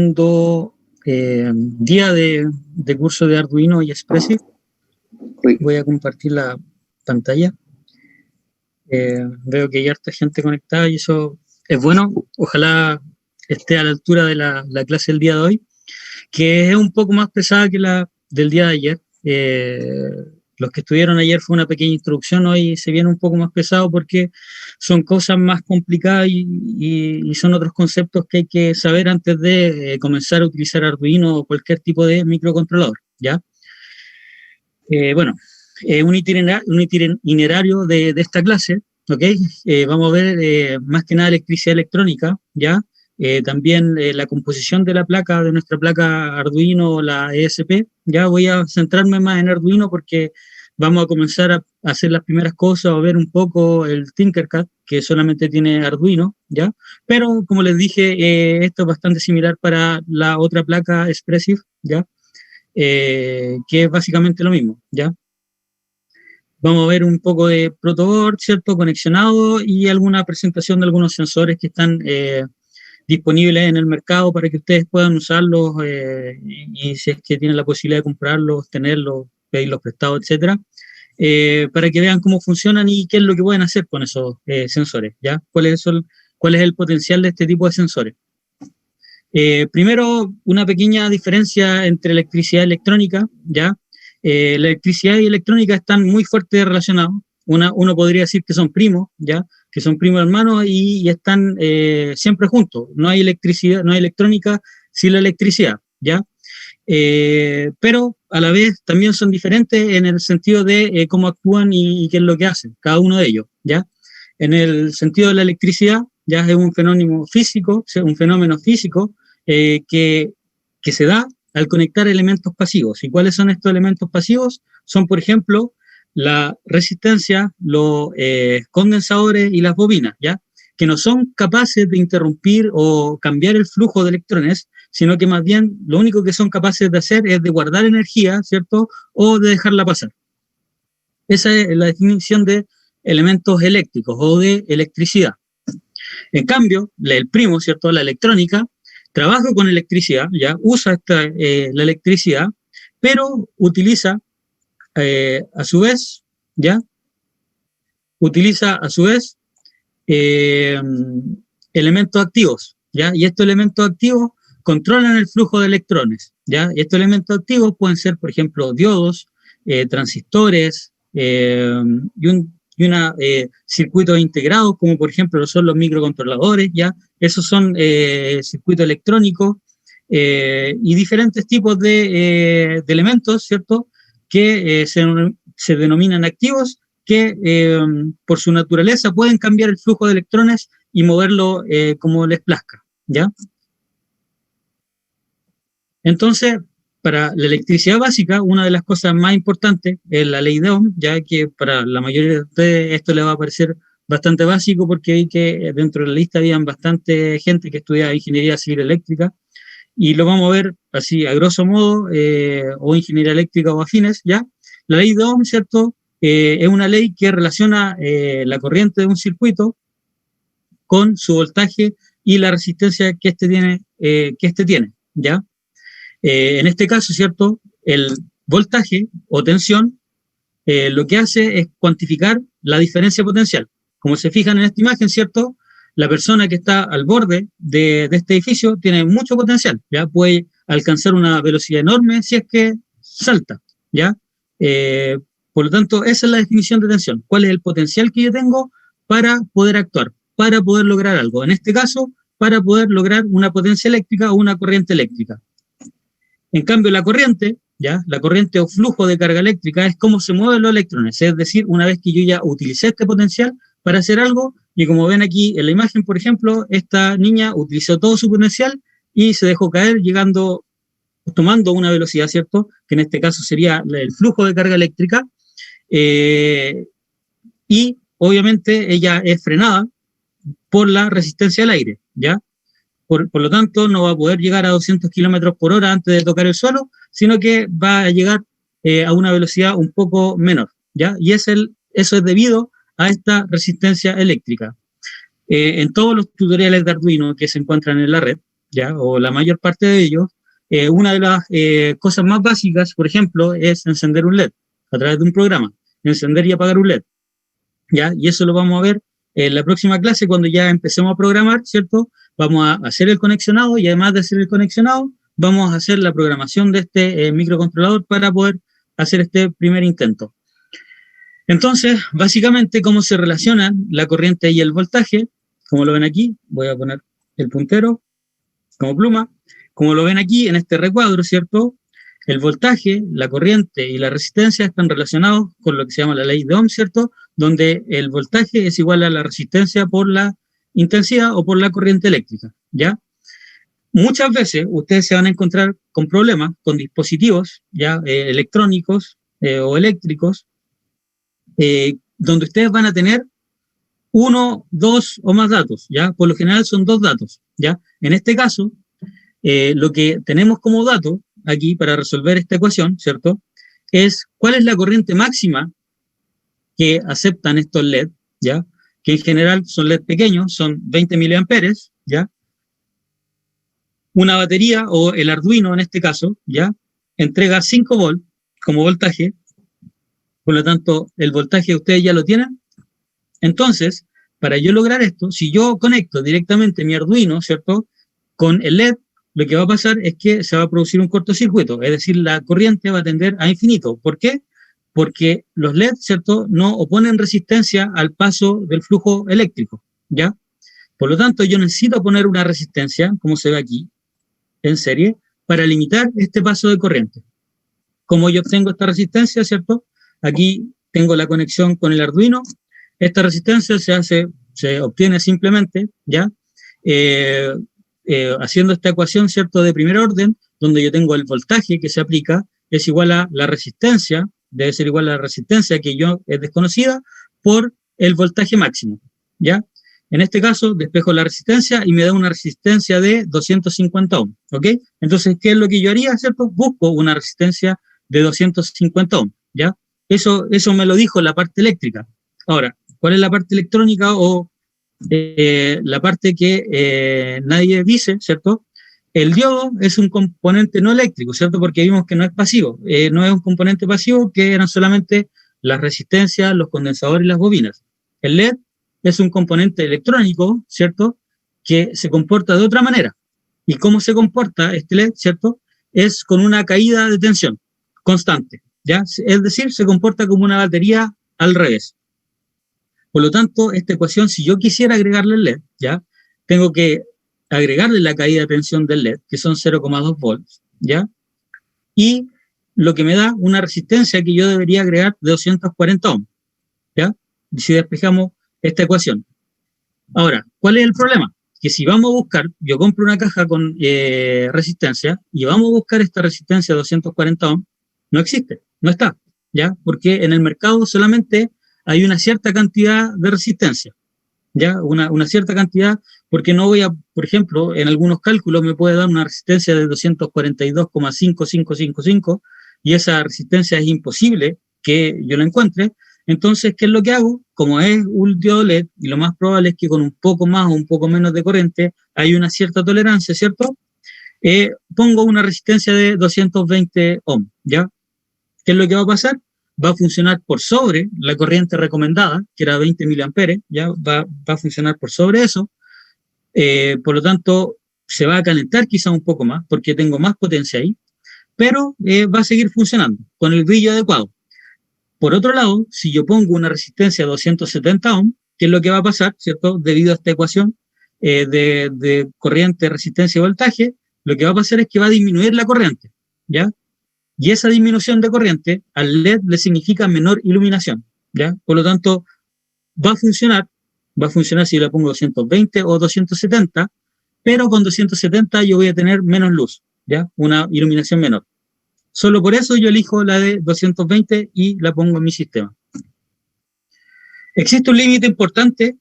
segundo día de curso de Arduino y Expressive. Voy a compartir la pantalla. Veo que hay harta gente conectada y eso es bueno. Ojalá esté a la altura de la clase del día de hoy, que es un poco más pesada que la del día de ayer. Los que estuvieron ayer fue una pequeña introducción, hoy se viene un poco más pesado porque son cosas más complicadas y son otros conceptos que hay que saber antes de comenzar a utilizar Arduino o cualquier tipo de microcontrolador, ¿ya? Bueno, un itinerario de esta clase, ¿ok? Vamos a ver más que nada electricidad electrónica, ¿ya? También la composición de la placa, de nuestra placa Arduino, la ESP. Ya voy a centrarme más en Arduino porque vamos a comenzar a hacer las primeras cosas, a ver un poco el Tinkercad, que solamente tiene Arduino, ¿ya? Pero, como les dije, esto es bastante similar para la otra placa Expressive, ¿ya? Que es básicamente lo mismo, ¿ya? Vamos a ver un poco de protoboard, ¿cierto? Conexionado y alguna presentación de algunos sensores que están disponibles en el mercado para que ustedes puedan usarlos y si es que tienen la posibilidad de comprarlos, tenerlos, pedirlos prestados, etcétera, para que vean cómo funcionan y qué es lo que pueden hacer con esos sensores, ¿ya? ¿Cuál es el potencial de este tipo de sensores? Primero, una pequeña diferencia entre electricidad y electrónica, ¿ya? La electricidad y electrónica están muy fuertes relacionados. Uno podría decir que son primos, ¿ya? Que son primos hermanos y están siempre juntos. No hay electricidad, no hay electrónica sin la electricidad, ¿ya? Pero a la vez también son diferentes en el sentido de cómo actúan y qué es lo que hacen, cada uno de ellos, ¿ya? En el sentido de la electricidad, ya es un fenómeno físico, que se da al conectar elementos pasivos. ¿Y cuáles son estos elementos pasivos? Son, por ejemplo, la resistencia, los condensadores y las bobinas, ¿ya? Que no son capaces de interrumpir o cambiar el flujo de electrones, sino que más bien lo único que son capaces de hacer es de guardar energía, ¿cierto? O de dejarla pasar. Esa es la definición de elementos eléctricos o de electricidad. En cambio, el primo, ¿cierto? La electrónica, trabaja con electricidad, ¿ya? Usa la electricidad, pero utiliza a su vez, ¿ya? Utiliza a su vez elementos activos, ¿ya? Y estos elementos activos controlan el flujo de electrones, ¿ya? Y estos elementos activos pueden ser, por ejemplo, diodos, transistores y un circuitos integrados, como por ejemplo son los microcontroladores, ¿ya? Esos son circuitos electrónicos y diferentes tipos de elementos, ¿cierto? Que se denominan activos, que por su naturaleza pueden cambiar el flujo de electrones y moverlo como les plazca, ¿ya? Entonces, para la electricidad básica, una de las cosas más importantes es la ley de Ohm, ya que para la mayoría de ustedes esto les va a parecer bastante básico porque vi que dentro de la lista habían bastante gente que estudiaba ingeniería civil eléctrica y lo vamos a ver así a grosso modo, o ingeniería eléctrica o afines, ¿ya? La ley de Ohm, ¿cierto? Es una ley que relaciona la corriente de un circuito con su voltaje y la resistencia que este tiene, ¿ya? En este caso, ¿cierto? El voltaje o tensión lo que hace es cuantificar la diferencia potencial. Como se fijan en esta imagen, ¿cierto? La persona que está al borde de este edificio tiene mucho potencial, ¿ya? Puede alcanzar una velocidad enorme si es que salta, ¿ya? Por lo tanto, esa es la definición de tensión. ¿Cuál es el potencial que yo tengo para poder actuar, para poder lograr algo? En este caso, para poder lograr una potencia eléctrica o una corriente eléctrica. En cambio, la corriente, ¿ya? La corriente o flujo de carga eléctrica es cómo se mueven los electrones, es decir, una vez que yo ya utilicé este potencial para hacer algo, y como ven aquí en la imagen, por ejemplo, esta niña utilizó todo su potencial y se dejó caer tomando una velocidad, ¿cierto? Que en este caso sería el flujo de carga eléctrica, y obviamente ella es frenada por la resistencia al aire, ¿ya? Por lo tanto, no va a poder llegar a 200 kilómetros por hora antes de tocar el suelo, sino que va a llegar a una velocidad un poco menor, ¿ya? Y eso es debido a esta resistencia eléctrica. En todos los tutoriales de Arduino que se encuentran en la red, ¿ya? O la mayor parte de ellos, una de las cosas más básicas, por ejemplo, es encender un LED a través de un programa, encender y apagar un LED, ¿ya? Y eso lo vamos a ver en la próxima clase cuando ya empecemos a programar, ¿cierto? Vamos a hacer el conexionado y además de hacer el conexionado, vamos a hacer la programación de este microcontrolador para poder hacer este primer intento. Entonces, básicamente, cómo se relacionan la corriente y el voltaje, como lo ven aquí, voy a poner el puntero como pluma, como lo ven aquí en este recuadro, ¿cierto? El voltaje, la corriente y la resistencia están relacionados con lo que se llama la ley de Ohm, ¿cierto? Donde el voltaje es igual a la resistencia por la intensidad o por la corriente eléctrica, ¿ya? Muchas veces ustedes se van a encontrar con problemas con dispositivos ya electrónicos o eléctricos, donde ustedes van a tener uno, dos o más datos, ¿ya? Por lo general son dos datos, ¿ya? En este caso, lo que tenemos como dato aquí para resolver esta ecuación, ¿cierto? Es cuál es la corriente máxima que aceptan estos LED, ¿ya? Que en general son LED pequeños, son 20 miliamperes, ¿ya? Una batería, o el Arduino en este caso, ¿ya? Entrega 5 volts como voltaje, por lo tanto, el voltaje ustedes ya lo tienen. Entonces, para yo lograr esto, si yo conecto directamente mi Arduino, ¿cierto? Con el LED, lo que va a pasar es que se va a producir un cortocircuito, es decir, la corriente va a tender a infinito. ¿Por qué? Porque los LED, ¿cierto?, no oponen resistencia al paso del flujo eléctrico, ¿ya? Por lo tanto, yo necesito poner una resistencia, como se ve aquí, en serie, para limitar este paso de corriente. ¿Cómo yo obtengo esta resistencia, ¿cierto? Aquí tengo la conexión con el Arduino. Esta resistencia se obtiene simplemente, ¿ya? Haciendo esta ecuación, ¿cierto?, de primer orden, donde yo tengo el voltaje que se aplica, es igual a la resistencia, debe ser igual a la resistencia que yo es desconocida, por el voltaje máximo, ¿ya? En este caso, despejo la resistencia y me da una resistencia de 250 ohms, ¿ok? Entonces, ¿qué es lo que yo haría, cierto? Busco una resistencia de 250 ohms, ¿ya? Eso me lo dijo la parte eléctrica. Ahora, ¿cuál es la parte electrónica o la parte que nadie dice, ¿cierto? El diodo es un componente no eléctrico, ¿cierto? Porque vimos que no es pasivo, no es un componente pasivo, que eran solamente las resistencias, los condensadores y las bobinas. El LED es un componente electrónico, ¿cierto? Que se comporta de otra manera. ¿Y cómo se comporta este LED, ¿cierto? Es con una caída de tensión constante, ¿ya? Es decir, se comporta como una batería al revés. Por lo tanto, esta ecuación, si yo quisiera agregarle el LED, ¿ya? Tengo que agregarle la caída de tensión del LED, que son 0,2 volts, ¿ya? Y lo que me da una resistencia que yo debería agregar de 240 ohms, ¿ya? Si despejamos esta ecuación. Ahora, ¿cuál es el problema? Que si vamos a buscar, yo compro una caja con resistencia y vamos a buscar esta resistencia de 240 ohms, no existe, no está, ¿ya? Porque en el mercado solamente hay una cierta cantidad de resistencia, ¿ya? Una cierta cantidad, porque no voy a, por ejemplo, en algunos cálculos me puede dar una resistencia de 242,5555 y esa resistencia es imposible que yo la encuentre. Entonces, ¿qué es lo que hago? Como es un diodo LED, y lo más probable es que con un poco más o un poco menos de corriente hay una cierta tolerancia, ¿cierto? Pongo una resistencia de 220 ohms, ¿ya? ¿Qué es lo que va a pasar? Va a funcionar por sobre la corriente recomendada, que era 20 miliamperes, ¿ya? Va a funcionar por sobre eso. Por lo tanto, se va a calentar quizá un poco más, porque tengo más potencia ahí, pero va a seguir funcionando con el brillo adecuado. Por otro lado, si yo pongo una resistencia de 270 ohms, ¿qué es lo que va a pasar, cierto? Debido a esta ecuación de corriente, resistencia y voltaje, lo que va a pasar es que va a disminuir la corriente, ¿ya? Y esa disminución de corriente al LED le significa menor iluminación, ¿ya? Por lo tanto, va a funcionar si le pongo 220 o 270, pero con 270 yo voy a tener menos luz, ¿ya? Una iluminación menor. Solo por eso yo elijo la de 220 y la pongo en mi sistema. Existe un límite importante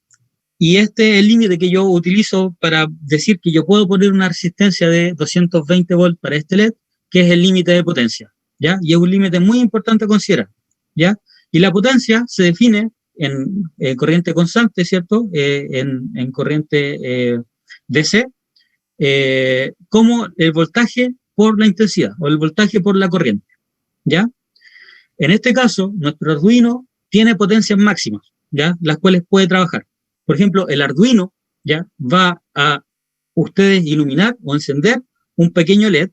y este es el límite que yo utilizo para decir que yo puedo poner una resistencia de 220 volts para este LED, que es el límite de potencia, ¿ya? Y es un límite muy importante a considerar, ¿ya? Y la potencia se define en corriente constante, ¿cierto? En corriente DC, como el voltaje por la intensidad o el voltaje por la corriente, ¿ya? En este caso, nuestro Arduino tiene potencias máximas, ¿ya? Las cuales puede trabajar. Por ejemplo, el Arduino, ¿ya? Va a ustedes iluminar o encender un pequeño LED,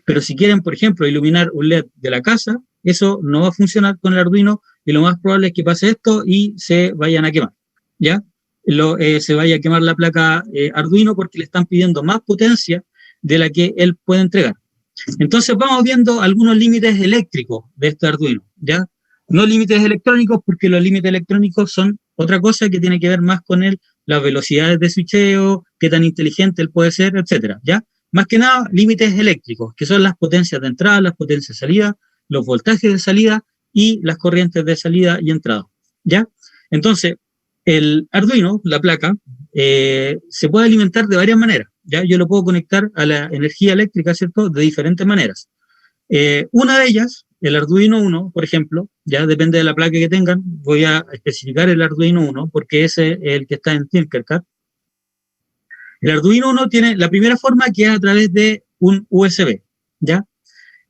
pero si quieren, por ejemplo, iluminar un LED de la casa, eso no va a funcionar con el Arduino y lo más probable es que pase esto y se vayan a quemar, ¿ya? Se vaya a quemar la placa Arduino porque le están pidiendo más potencia de la que él puede entregar. Entonces vamos viendo algunos límites eléctricos de este Arduino, ¿ya? No límites electrónicos, porque los límites electrónicos son otra cosa que tiene que ver más con las velocidades de switcheo, qué tan inteligente él puede ser, etcétera, ¿ya? Más que nada, límites eléctricos, que son las potencias de entrada, las potencias de salida, los voltajes de salida y las corrientes de salida y entrada, ¿ya? Entonces, el Arduino, la placa, se puede alimentar de varias maneras, ¿ya? Yo lo puedo conectar a la energía eléctrica, ¿cierto?, de diferentes maneras. Una de ellas, el Arduino Uno, por ejemplo, ya depende de la placa que tengan, voy a especificar el Arduino Uno porque ese es el que está en Tinkercad. El Arduino Uno tiene la primera forma que es a través de un USB, ¿ya?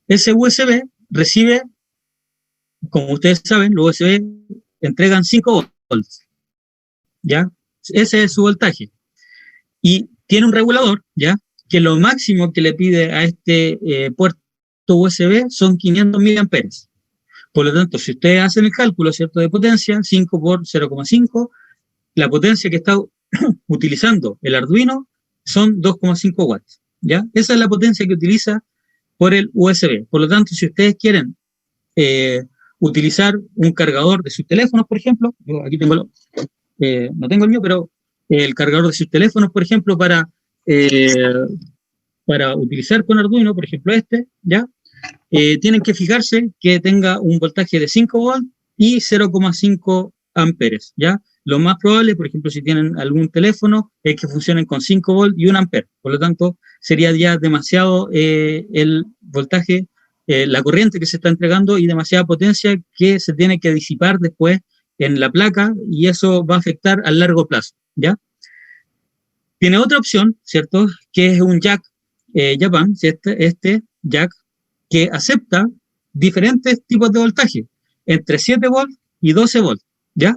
Ese USB recibe, como ustedes saben, los USB entregan 5 volts, ¿ya? Ese es su voltaje. Y tiene un regulador, ¿ya? Que lo máximo que le pide a este puerto USB son 500 miliamperes. Por lo tanto, si ustedes hacen el cálculo, ¿cierto?, de potencia, 5 por 0,5, la potencia que está utilizando el Arduino son 2,5 watts, ¿ya? Esa es la potencia que utiliza por el USB. Por lo tanto, si ustedes quieren utilizar un cargador de sus teléfonos, por ejemplo, yo aquí tengo no tengo el mío, pero el cargador de sus teléfonos, por ejemplo, para utilizar con Arduino, por ejemplo ¿ya? Tienen que fijarse que tenga un voltaje de 5 volts y 0,5 amperes, ¿ya? Lo más probable, por ejemplo, si tienen algún teléfono, es que funcionen con 5 volts y 1 amper. Por lo tanto, sería ya demasiado el voltaje, la corriente que se está entregando y demasiada potencia que se tiene que disipar después en la placa y eso va a afectar a largo plazo, ¿ya? Tiene otra opción, ¿cierto? Que es un jack Japan, este jack que acepta diferentes tipos de voltaje, entre 7 volts y 12 volts, ¿ya?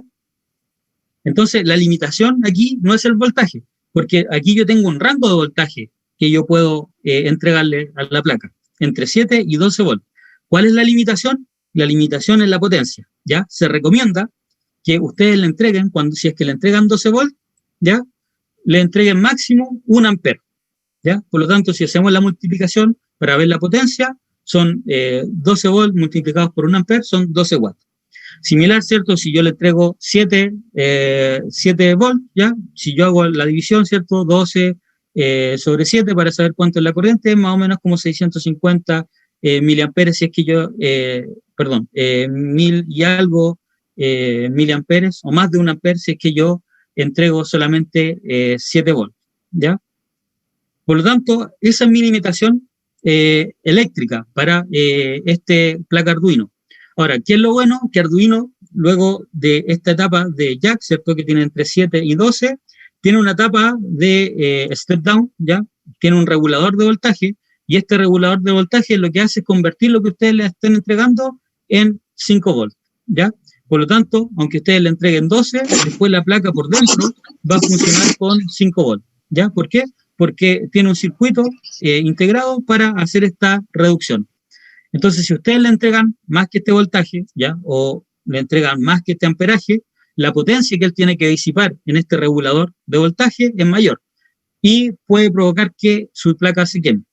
Entonces, la limitación aquí no es el voltaje, porque aquí yo tengo un rango de voltaje que yo puedo entregarle a la placa, entre 7 y 12 volts. ¿Cuál es la limitación? La limitación es la potencia, ¿ya? Se recomienda que ustedes le entreguen, si es que le entregan 12 volts, ¿ya? Le entreguen máximo 1 amper, ¿ya? Por lo tanto, si hacemos la multiplicación para ver la potencia, son 12 volts multiplicados por 1 amper, son 12 watts. Similar, ¿cierto? Si yo le entrego 7 volts, ¿ya? Si yo hago la división, ¿cierto? 12 sobre 7 para saber cuánto es la corriente, más o menos como 650 miliamperes, si es que yo, 1000 y algo miliamperes, o más de 1 amper, si es que yo entrego solamente 7 volts, ¿ya? Por lo tanto, esa es mi limitación eléctrica para este placa Arduino. Ahora, ¿qué es lo bueno? Que Arduino, luego de esta etapa de jack, ¿cierto?, que tiene entre 7 y 12, tiene una etapa de step down, ¿ya? Tiene un regulador de voltaje, y este regulador de voltaje lo que hace es convertir lo que ustedes le estén entregando en 5 volts, ¿ya? Por lo tanto, aunque ustedes le entreguen 12, después la placa por dentro va a funcionar con 5 volts, ¿ya? ¿Por qué? Porque tiene un circuito integrado para hacer esta reducción. Entonces, si ustedes le entregan más que este voltaje, ¿ya? O le entregan más que este amperaje, la potencia que él tiene que disipar en este regulador de voltaje es mayor y puede provocar que su placa se queme.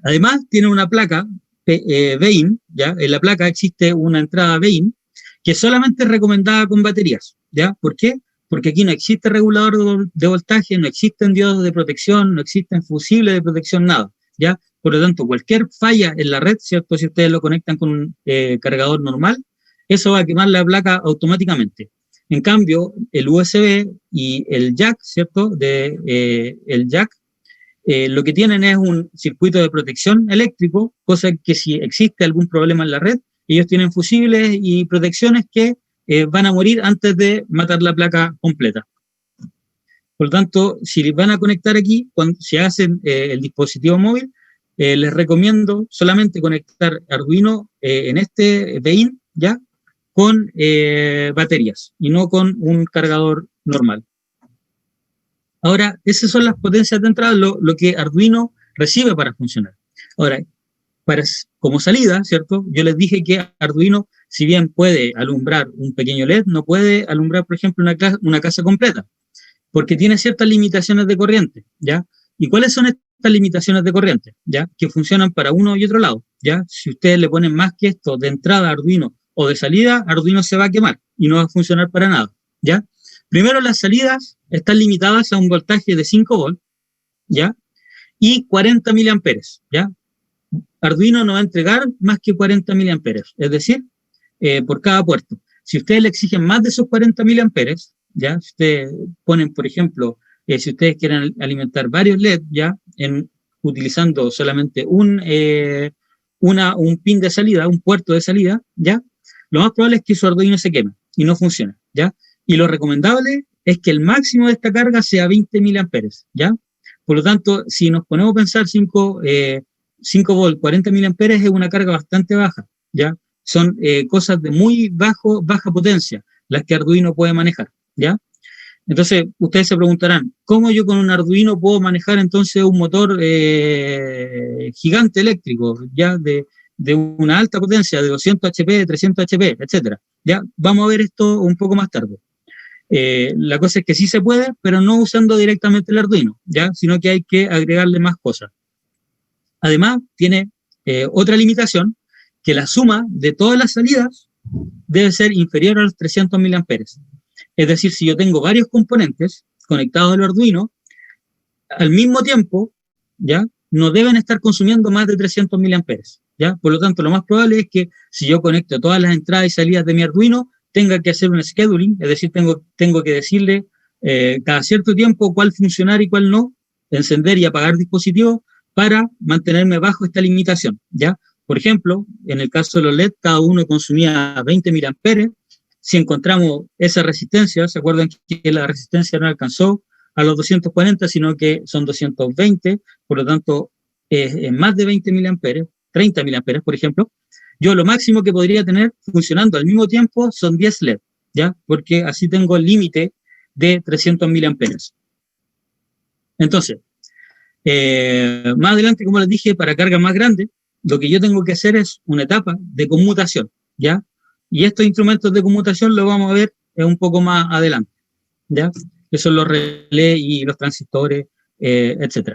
Además, tiene una placa BEIN, ¿ya? En la placa existe una entrada BEIN que solamente es recomendada con baterías, ¿ya? ¿Por qué? Porque aquí no existe regulador de voltaje, no existen diodos de protección, no existen fusibles de protección, nada, ¿ya? Por lo tanto, cualquier falla en la red, ¿cierto? Si ustedes lo conectan con un cargador normal, eso va a quemar la placa automáticamente. En cambio, el USB y el jack, ¿cierto? El jack, lo que tienen es un circuito de protección eléctrico, cosa que si existe algún problema en la red, ellos tienen fusibles y protecciones que van a morir antes de matar la placa completa. Por lo tanto, si les van a conectar aquí, si hacen el dispositivo móvil, les recomiendo solamente conectar Arduino en este BIN, ¿ya? Con baterías y no con un cargador normal. Ahora, esas son las potencias de entrada, lo que Arduino recibe para funcionar. Ahora, como salida, ¿cierto? Yo les dije que Arduino, si bien puede alumbrar un pequeño LED, no puede alumbrar, por ejemplo, una casa completa, porque tiene ciertas limitaciones de corriente, ¿ya? ¿Y cuáles son estas limitaciones de corriente? ¿Ya? Que funcionan para uno y otro lado, ¿ya? Si ustedes le ponen más que esto de entrada a Arduino o de salida, Arduino se va a quemar y no va a funcionar para nada, ¿ya? Primero, las salidas están limitadas a un voltaje de 5 volts, ¿ya? Y 40 miliamperes, ¿ya? Arduino no va a entregar más que 40 miliamperes, es decir, por cada puerto. Si ustedes le exigen más de esos 40 miliamperes, ¿ya? Si ustedes ponen, por ejemplo, si ustedes quieren alimentar varios LED, ¿ya? Utilizando solamente un pin de salida, un puerto de salida, ¿ya? Lo más probable es que su Arduino se queme y no funcione, ¿ya? Y lo recomendable es que el máximo de esta carga sea 20 miliamperes, ¿ya? Por lo tanto, si nos ponemos a pensar 5 volts, 40 miliamperes es una carga bastante baja, ¿ya? Son cosas de muy baja potencia las que Arduino puede manejar, ¿ya? Entonces, ustedes se preguntarán, ¿cómo yo con un Arduino puedo manejar entonces un motor gigante eléctrico, ya de una alta potencia, de 200 HP, de 300 HP, etcétera? Ya, vamos a ver esto un poco más tarde. La cosa es que sí se puede, pero no usando directamente el Arduino, ¿ya? Sino que hay que agregarle más cosas. Además, tiene otra limitación, que la suma de todas las salidas debe ser inferior a los 300 miliamperes. Es decir, si yo tengo varios componentes conectados al Arduino, al mismo tiempo, ¿ya? No deben estar consumiendo más de 300 miliamperes, ¿ya? Por lo tanto, lo más probable es que si yo conecto todas las entradas y salidas de mi Arduino, tenga que hacer un scheduling, es decir, tengo que decirle cada cierto tiempo cuál funcionar y cuál no, encender y apagar dispositivos para mantenerme bajo esta limitación, ¿ya? Por ejemplo, en el caso de los LED, cada uno consumía 20 miliamperes. Si encontramos esa resistencia, ¿se acuerdan que la resistencia no alcanzó a los 240, sino que son 220, por lo tanto, es más de 20 miliamperes, 30 miliamperes, por ejemplo. Yo lo máximo que podría tener funcionando al mismo tiempo son 10 LED, ¿ya? Porque así tengo el límite de 300 miliamperes. Entonces, más adelante, como les dije, para carga más grande, lo que yo tengo que hacer es una etapa de conmutación, ¿ya? Y estos instrumentos de conmutación los vamos a ver un poco más adelante, ¿ya? Que son los relés y los transistores, etc.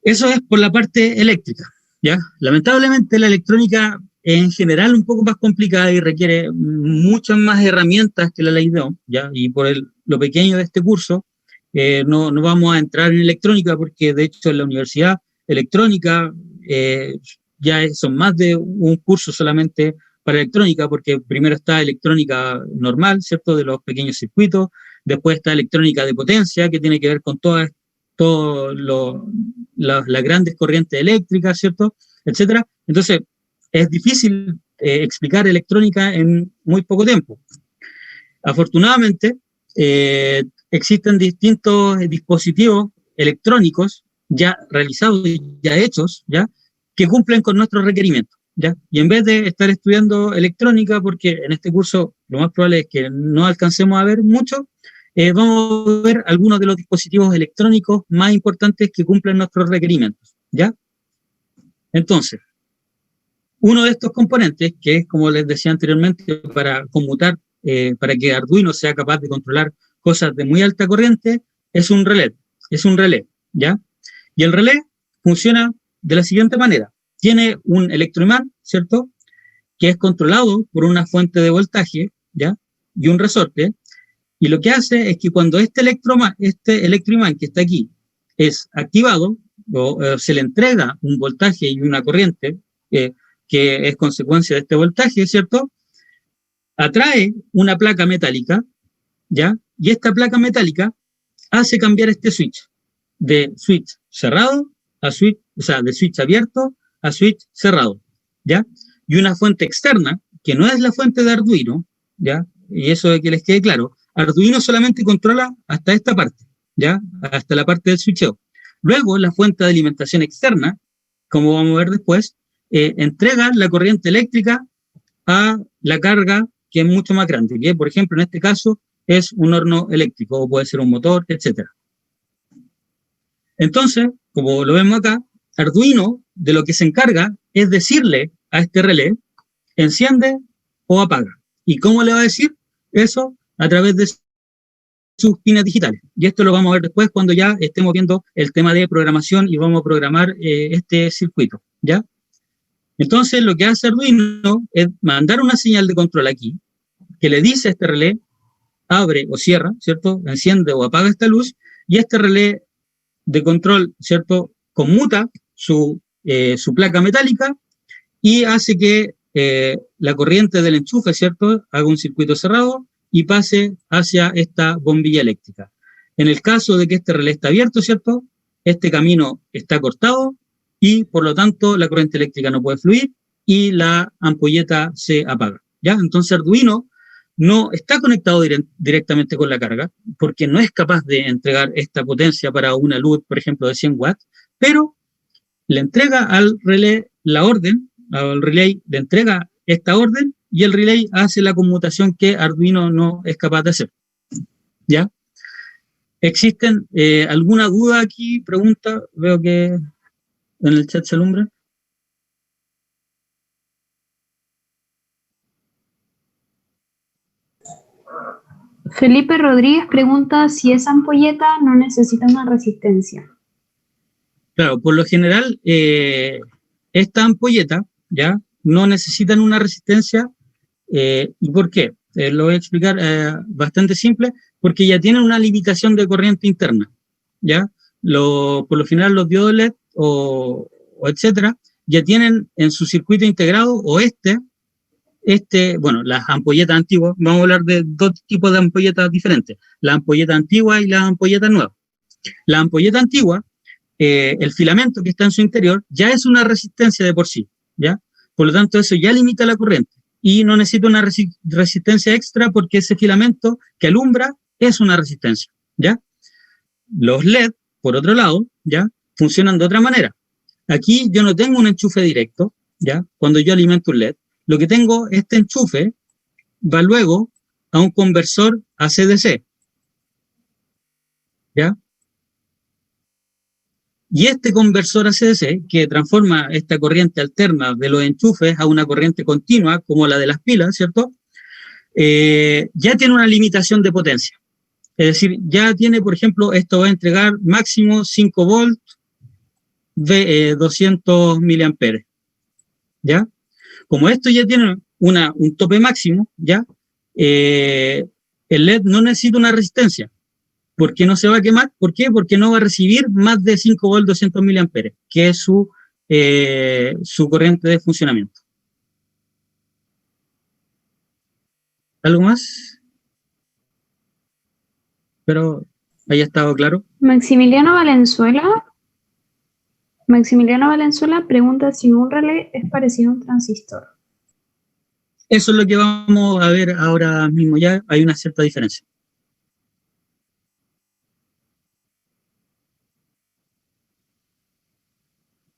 Eso es por la parte eléctrica, ¿ya? Lamentablemente la electrónica es en general un poco más complicada y requiere muchas más herramientas que la ley de Ohm, ¿ya? Y por lo pequeño de este curso, no vamos a entrar en electrónica porque de hecho en la universidad electrónica ya son más de un curso solamente para electrónica, porque primero está electrónica normal, ¿cierto? De los pequeños circuitos, después está electrónica de potencia, que tiene que ver con todas las grandes corrientes eléctricas, ¿cierto? Etcétera. Entonces, es difícil explicar electrónica en muy poco tiempo. Afortunadamente, existen distintos dispositivos electrónicos ya realizados y ya hechos, ¿ya? Que cumplen con nuestros requerimientos, ¿ya? Y en vez de estar estudiando electrónica, porque en este curso lo más probable es que no alcancemos a ver mucho, vamos a ver algunos de los dispositivos electrónicos más importantes que cumplen nuestros requerimientos, ¿ya? Entonces, uno de estos componentes, que es, como les decía anteriormente, para conmutar, para que Arduino sea capaz de controlar cosas de muy alta corriente, es un relé, ¿ya? Y el relé funciona de la siguiente manera. Tiene un electroimán, ¿cierto? Que es controlado por una fuente de voltaje, ¿ya? Y un resorte. Y lo que hace es que cuando este electroimán que está aquí es activado, o se le entrega un voltaje y una corriente, que es consecuencia de este voltaje, ¿cierto? Atrae una placa metálica, ¿ya? Y esta placa metálica hace cambiar este switch de switch cerrado a switch, o sea, de switch abierto a switch cerrado, ¿ya? Y una fuente externa, que no es la fuente de Arduino, ¿ya? Y eso de que les quede claro, Arduino solamente controla hasta esta parte, ¿ya? Hasta la parte del switcheo. Luego, la fuente de alimentación externa, como vamos a ver después, entrega la corriente eléctrica a la carga que es mucho más grande, que por ejemplo en este caso es un horno eléctrico o puede ser un motor, etc. Entonces, como lo vemos acá, Arduino de lo que se encarga es decirle a este relé, enciende o apaga. ¿Y cómo le va a decir eso? A través de sus pines digitales. Y esto lo vamos a ver después cuando ya estemos viendo el tema de programación y vamos a programar este circuito, ¿ya? Entonces, lo que hace Arduino es mandar una señal de control aquí, que le dice a este relé, abre o cierra, ¿cierto? Enciende o apaga esta luz, y este relé de control, ¿cierto? Conmuta su placa metálica y hace que la corriente del enchufe, ¿cierto? Haga un circuito cerrado y pase hacia esta bombilla eléctrica. En el caso de que este relé está abierto, ¿cierto? Este camino está cortado y por lo tanto la corriente eléctrica no puede fluir y la ampolleta se apaga, ¿ya? Entonces Arduino no está conectado directamente con la carga porque no es capaz de entregar esta potencia para una luz, por ejemplo, de 100 watts, pero le entrega al relé la orden, al relay le entrega esta orden y el relay hace la conmutación que Arduino no es capaz de hacer, ¿ya? ¿Existen alguna duda aquí? Pregunta, veo que en el chat se alumbra. Felipe Rodríguez pregunta si esa ampolleta no necesita una resistencia. Claro, por lo general, esta ampolleta, ¿ya? No necesitan una resistencia. ¿Y por qué? Lo voy a explicar bastante simple, porque ya tienen una limitación de corriente interna, ¿ya? Por lo general los diodos LED o etcétera, ya tienen en su circuito integrado o bueno, las ampolletas antiguas, vamos a hablar de dos tipos de ampolletas diferentes, la ampolleta antigua y la ampolleta nueva. La ampolleta antigua, el filamento que está en su interior ya es una resistencia de por sí, ¿ya? Por lo tanto, eso ya limita la corriente y no necesita una resistencia extra porque ese filamento que alumbra es una resistencia, ¿ya? Los LED, por otro lado, ¿ya? Funcionan de otra manera. Aquí yo no tengo un enchufe directo, ¿ya? Cuando yo alimento un LED, lo que tengo, este enchufe va luego a un conversor AC/DC, ¿ya? Y este conversor AC/DC, que transforma esta corriente alterna de los enchufes a una corriente continua, como la de las pilas, ¿cierto? Ya tiene una limitación de potencia. Es decir, ya tiene, por ejemplo, esto va a entregar máximo 5 volts de 200 miliamperes, ¿ya? Como esto ya tiene un tope máximo, ¿ya? El LED no necesita una resistencia. ¿Por qué no se va a quemar? ¿Por qué? Porque no va a recibir más de 5 volts 200 miliamperes, que es su corriente de funcionamiento. ¿Algo más? Pero haya estado claro. Maximiliano Valenzuela pregunta si un relé es parecido a un transistor. Eso es lo que vamos a ver ahora mismo. Ya hay una cierta diferencia.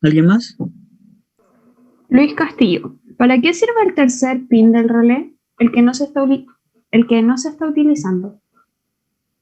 ¿Alguien más? Luis Castillo, ¿para qué sirve el tercer pin del relé? El que no se está utilizando.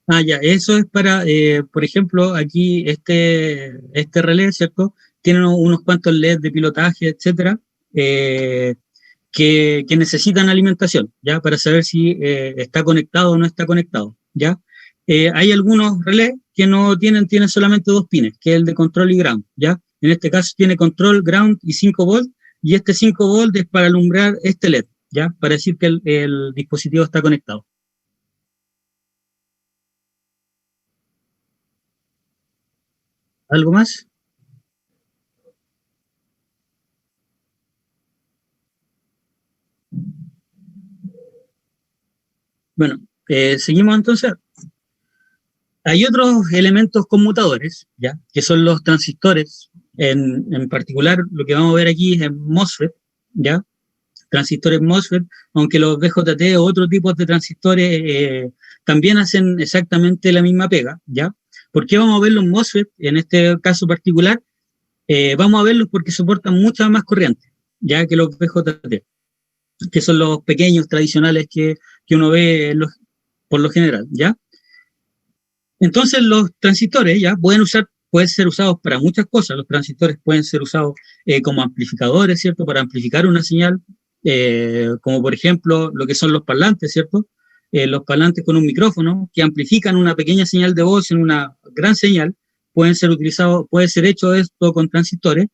Ah, ya, eso es para, por ejemplo, aquí este relé, ¿cierto? Tiene unos cuantos LEDs de pilotaje, etcétera, que necesitan alimentación, ¿ya? Para saber si está conectado o no está conectado, ¿ya? Hay algunos relés que no tienen solamente dos pines, que es el de control y ground, ¿ya? En este caso tiene control, ground y 5 volts, y este 5 volts es para alumbrar este LED, ¿ya? Para decir que el dispositivo está conectado. ¿Algo más? Bueno, seguimos entonces. Hay otros elementos conmutadores, ¿ya? Que son los transistores. En particular, lo que vamos a ver aquí es el MOSFET, ¿ya? Transistores MOSFET, aunque los BJT o otros tipos de transistores también hacen exactamente la misma pega, ¿ya? ¿Por qué vamos a ver los MOSFET en este caso particular? Vamos a verlos porque soportan mucha más corriente, ya que los BJT, que son los pequeños tradicionales que uno ve por lo general, ¿ya? Entonces los transistores ya pueden ser usados para muchas cosas. Los transistores pueden ser usados como amplificadores, ¿cierto? Para amplificar una señal, como por ejemplo lo que son los parlantes, ¿cierto? Los parlantes con un micrófono que amplifican una pequeña señal de voz en una gran señal, pueden ser utilizados, puede ser hecho esto con transistores,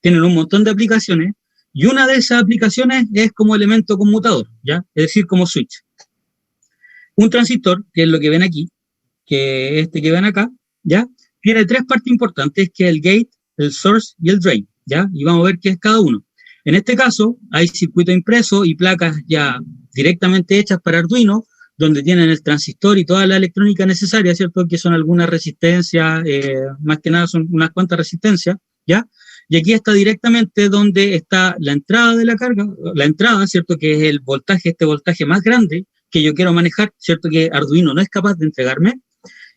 tienen un montón de aplicaciones, y una de esas aplicaciones es como elemento conmutador, ¿ya? Es decir, como switch. Un transistor, que es lo que ven aquí, que este que ven acá, ¿ya? Tiene tres partes importantes, que es el gate, el source y el drain, ¿ya? Y vamos a ver qué es cada uno. En este caso, hay circuito impreso y placas ya directamente hechas para Arduino, donde tienen el transistor y toda la electrónica necesaria, ¿cierto? Que son algunas resistencias, más que nada son unas cuantas resistencias, ¿ya? Y aquí está directamente donde está la entrada de la carga, la entrada, ¿cierto? Que es el voltaje, este voltaje más grande que yo quiero manejar, ¿cierto? Que Arduino no es capaz de entregarme.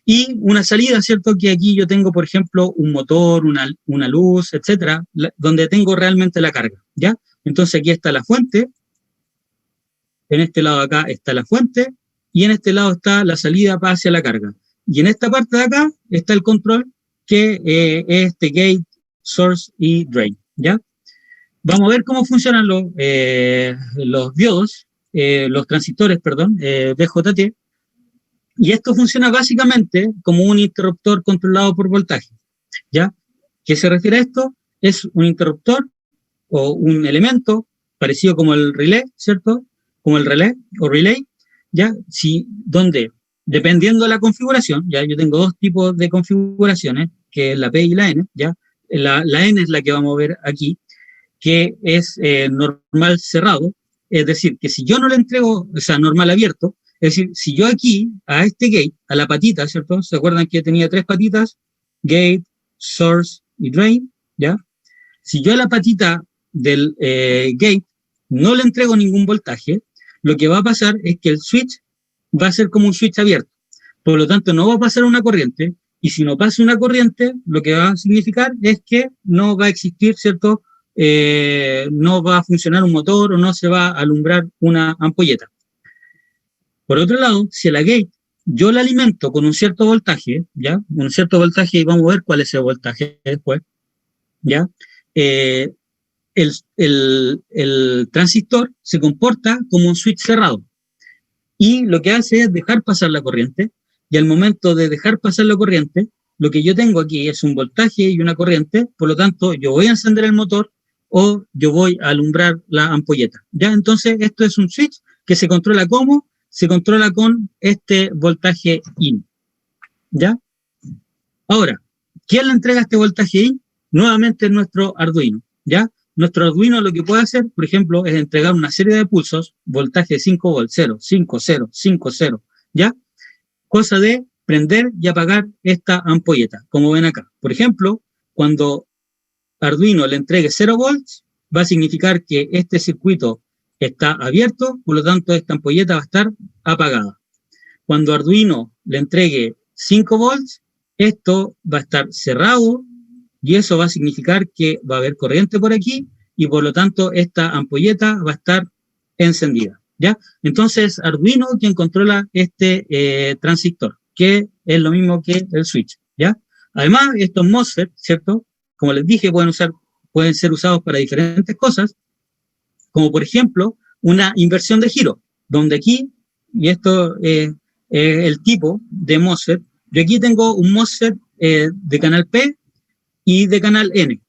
Y una salida, ¿cierto? Que aquí yo tengo, por ejemplo, un motor, una luz, etcétera, donde tengo realmente la carga, ¿ya? Entonces aquí está la fuente, en este lado de acá está la fuente, y en este lado está la salida hacia la carga. Y en esta parte de acá está el control, que es este gate, source y drain, ¿ya? Vamos a ver cómo funcionan los diodos, los transistores, perdón, BJT. Y esto funciona básicamente como un interruptor controlado por voltaje, ¿ya? ¿Qué se refiere a esto? Es un interruptor o un elemento parecido como el relé, ¿cierto? Como el relé o relay, ¿ya? Donde, dependiendo de la configuración, ya yo tengo dos tipos de configuraciones, que es la P y la N, ¿ya? La N es la que vamos a ver aquí, que es normal cerrado, es decir, que si yo no le entrego, o sea, normal abierto, es decir, si yo aquí, a este gate, a la patita, ¿cierto? ¿Se acuerdan que tenía tres patitas? Gate, source y drain, ¿ya? Si yo a la patita del gate no le entrego ningún voltaje, lo que va a pasar es que el switch va a ser como un switch abierto. Por lo tanto, no va a pasar una corriente, y si no pasa una corriente, lo que va a significar es que no va a existir, ¿cierto? No va a funcionar un motor o no se va a alumbrar una ampolleta. Por otro lado, si a la gate yo la alimento con un cierto voltaje, ¿ya? Un cierto voltaje, y vamos a ver cuál es el voltaje después, ¿ya? El transistor se comporta como un switch cerrado, y lo que hace es dejar pasar la corriente, y al momento de dejar pasar la corriente, lo que yo tengo aquí es un voltaje y una corriente, por lo tanto, yo voy a encender el motor o yo voy a alumbrar la ampolleta, ¿ya? Entonces, esto es un switch que se controla ¿cómo? Se controla con este voltaje IN, ¿ya? Ahora, ¿quién le entrega este voltaje IN? Nuevamente es nuestro Arduino, ¿ya? Nuestro Arduino lo que puede hacer, por ejemplo, es entregar una serie de pulsos, voltaje de 5 volts, 0, 5, 0, 5, 0, ¿ya? Cosa de prender y apagar esta ampolleta, como ven acá. Por ejemplo, cuando Arduino le entregue 0 volts, va a significar que este circuito está abierto, por lo tanto esta ampolleta va a estar apagada. Cuando Arduino le entregue 5 volts, esto va a estar cerrado, y eso va a significar que va a haber corriente por aquí, y por lo tanto esta ampolleta va a estar encendida, ¿ya? Entonces Arduino quien controla este transistor, que es lo mismo que el switch, ¿ya? Además, estos MOSFET, ¿cierto? Como les dije, pueden ser usados para diferentes cosas, como por ejemplo una inversión de giro, donde aquí, y esto es el tipo de MOSFET, yo aquí tengo un MOSFET de canal P y de canal N.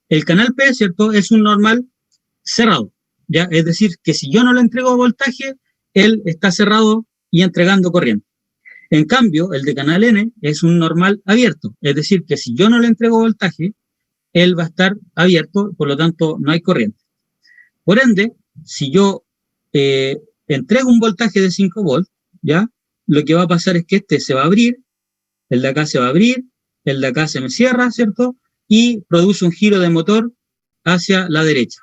El canal P, ¿cierto?, es un normal cerrado, ¿ya? Es decir, que si yo no le entrego voltaje, él está cerrado y entregando corriente. En cambio, el de canal N es un normal abierto, es decir, que si yo no le entrego voltaje, él va a estar abierto, por lo tanto no hay corriente. Por ende, si yo entrego un voltaje de 5 volts, ¿ya? Lo que va a pasar es que este se va a abrir, el de acá se va a abrir, el de acá se me cierra, ¿cierto? Y produce un giro de motor hacia la derecha.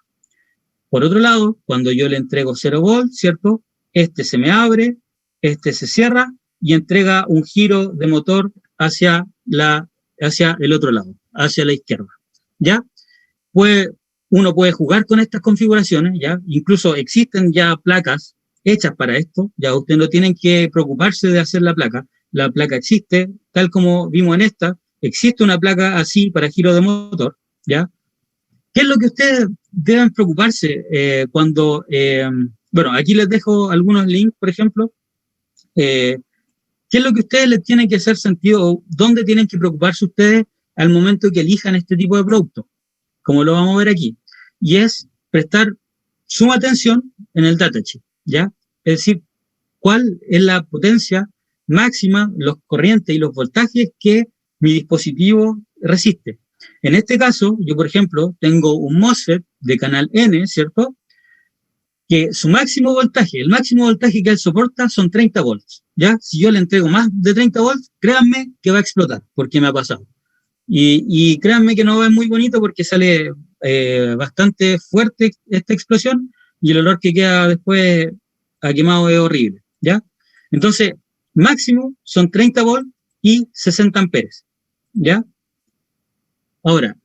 Por otro lado, cuando yo le entrego 0 volts, ¿cierto? Este se me abre, este se cierra y entrega un giro de motor hacia el otro lado, hacia la izquierda, ¿ya? Pues uno puede jugar con estas configuraciones, ¿ya? Incluso existen ya placas hechas para esto, ya ustedes no tienen que preocuparse de hacer la placa existe, tal como vimos en esta, existe una placa así para giro de motor, ¿ya? ¿Qué es lo que ustedes deben preocuparse bueno, aquí les dejo algunos links, por ejemplo, ¿qué es lo que ustedes les tienen que hacer sentido o dónde tienen que preocuparse ustedes al momento que elijan este tipo de producto? Como lo vamos a ver aquí. Y es prestar suma atención en el datasheet, ¿ya? Es decir, cuál es la potencia máxima, los corrientes y los voltajes que mi dispositivo resiste. En este caso, yo, por ejemplo, tengo un MOSFET de canal N, ¿cierto? Que su máximo voltaje, el máximo voltaje que él soporta son 30 volts, ¿ya? Si yo le entrego más de 30 volts, créanme que va a explotar, porque me ha pasado. Y créanme que no es muy bonito porque sale bastante fuerte esta explosión y el olor que queda después a quemado es horrible, ¿ya? Entonces, máximo son 30 volts y 60 amperes, ¿ya? Ahora,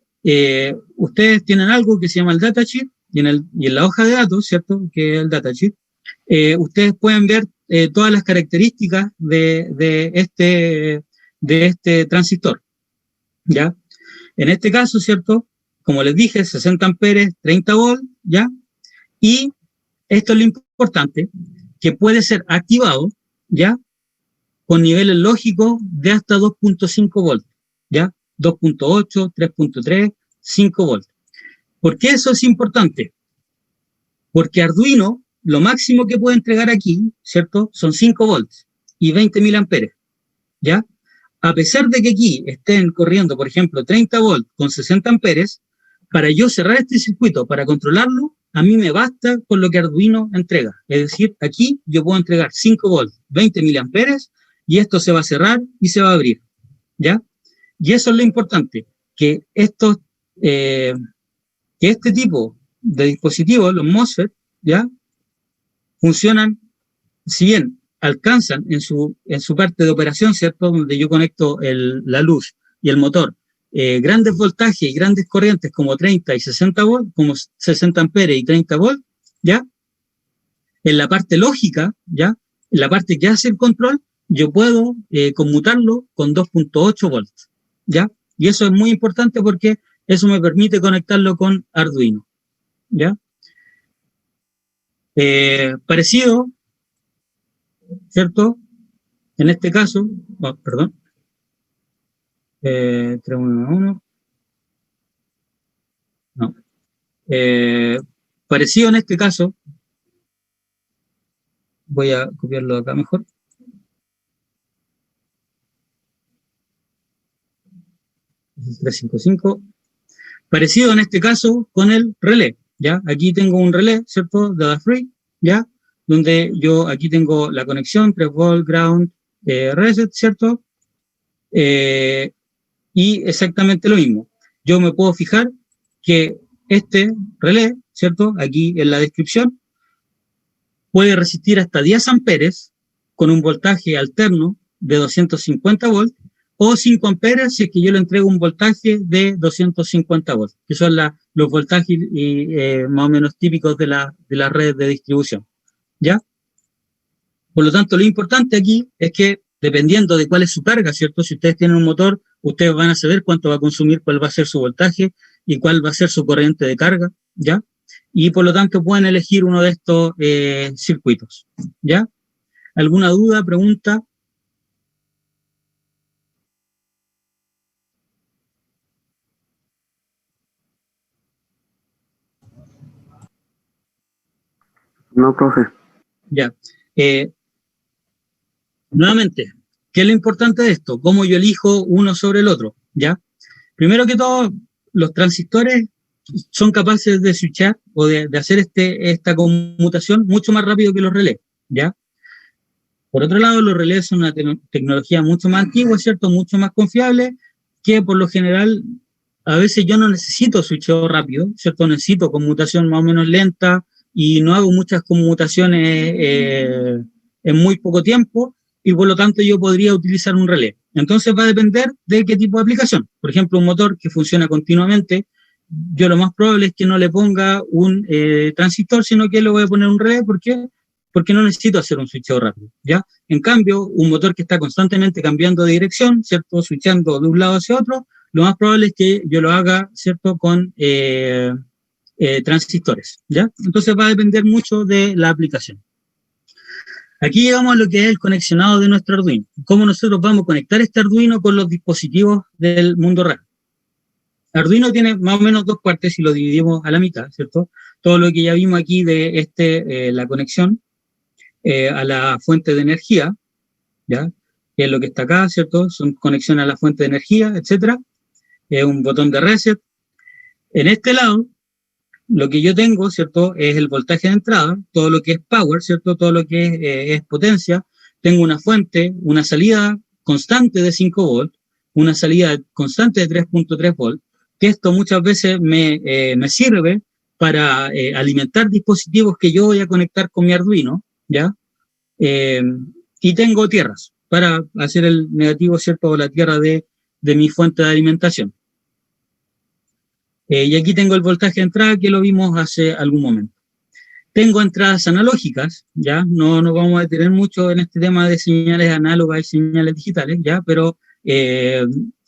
ustedes tienen algo que se llama el datasheet y en la hoja de datos, ¿cierto? Que es el datasheet. Ustedes pueden ver todas las características de este transistor, ¿ya? En este caso, ¿cierto? Como les dije, 60 amperes, 30 volts, ¿ya? Y esto es lo importante, que puede ser activado, ¿ya? Con niveles lógicos de hasta 2.5 volts, ¿ya? 2.8, 3.3, 5 volts. ¿Por qué eso es importante? Porque Arduino, lo máximo que puede entregar aquí, ¿cierto? Son 5 volts y 20.000 amperes, ¿ya? A pesar de que aquí estén corriendo, por ejemplo, 30 volts con 60 amperes, para yo cerrar este circuito, para controlarlo, a mí me basta con lo que Arduino entrega. Es decir, aquí yo puedo entregar 5 volts, 20.000 amperes, y esto se va a cerrar y se va a abrir, ¿ya? Y eso es lo importante, que este tipo de dispositivos, los MOSFET, ¿ya? Funcionan, si bien alcanzan en su parte de operación, ¿cierto? Donde yo conecto la luz y el motor, grandes voltajes y grandes corrientes como 30 y 60 volts, como 60 amperes y 30 volts, ¿ya? En la parte lógica, ¿ya? En la parte que hace el control, yo puedo conmutarlo con 2.8 volts, ¿ya? Y eso es muy importante porque eso me permite conectarlo con Arduino, ¿ya? Parecido, ¿cierto? En este caso, perdón, 311, no. Parecido en este caso, voy a copiarlo acá mejor. El 355. Parecido en este caso con el relé, ¿ya? Aquí tengo un relé, ¿cierto? Data free, ¿ya? Donde yo aquí tengo la conexión, 3 volt, ground, reset, ¿cierto? Y exactamente lo mismo. Yo me puedo fijar que este relé, ¿cierto? Aquí en la descripción, puede resistir hasta 10 amperes con un voltaje alterno de 250 volts o 5 amperes si es que yo le entrego un voltaje de 250 volts, que son los voltajes más o menos típicos de la red de distribución, ¿ya? Por lo tanto, lo importante aquí es que dependiendo de cuál es su carga, ¿cierto? Si ustedes tienen un motor, ustedes van a saber cuánto va a consumir, cuál va a ser su voltaje y cuál va a ser su corriente de carga, ¿ya? Y por lo tanto pueden elegir uno de estos circuitos, ¿ya? ¿Alguna duda, pregunta? No, profe. Ya. Nuevamente, ¿qué es lo importante de esto? ¿Cómo yo elijo uno sobre el otro? ¿Ya? Primero que todo, los transistores son capaces de switchar o de hacer esta conmutación mucho más rápido que los relés, ¿ya? Por otro lado, los relés son una tecnología mucho más antigua, ¿cierto? Mucho más confiable, que por lo general, a veces yo no necesito switcheo rápido, ¿cierto? Necesito conmutación más o menos lenta y no hago muchas conmutaciones en muy poco tiempo y por lo tanto yo podría utilizar un relé, Entonces va a depender de qué tipo de aplicación. Por ejemplo, un motor que funciona continuamente, yo lo más probable es que no le ponga un transistor, sino que le voy a poner un relé. ¿Por qué? Porque no necesito hacer un switcheo rápido, ¿ya? En cambio, un motor que está constantemente cambiando de dirección, ¿cierto? Switchando de un lado hacia otro, lo más probable es que yo lo haga, ¿cierto? Con transistores, ¿ya? Entonces va a depender mucho de la aplicación. Aquí llegamos a lo que es el conexionado de nuestro Arduino. Cómo nosotros vamos a conectar este Arduino con los dispositivos del mundo real. Arduino tiene más o menos dos partes si lo dividimos a la mitad, ¿cierto? Todo lo que ya vimos aquí de la conexión a la fuente de energía, ¿ya? Que es lo que está acá, ¿cierto? Son conexiones a la fuente de energía, etcétera. Un botón de reset. En este lado, lo que yo tengo, ¿cierto? Es el voltaje de entrada, todo lo que es power, ¿cierto? Todo lo que es potencia. Tengo una fuente, una salida constante de 5 volts, una salida constante de 3.3 volts, que esto muchas veces me sirve para alimentar dispositivos que yo voy a conectar con mi Arduino, ¿ya? Y tengo tierras para hacer el negativo, ¿cierto? O la tierra de mi fuente de alimentación. Y aquí tengo el voltaje de entrada que lo vimos hace algún momento. Tengo entradas analógicas, ¿ya? No nos vamos a detener mucho en este tema de señales análogas y señales digitales, ¿ya? Pero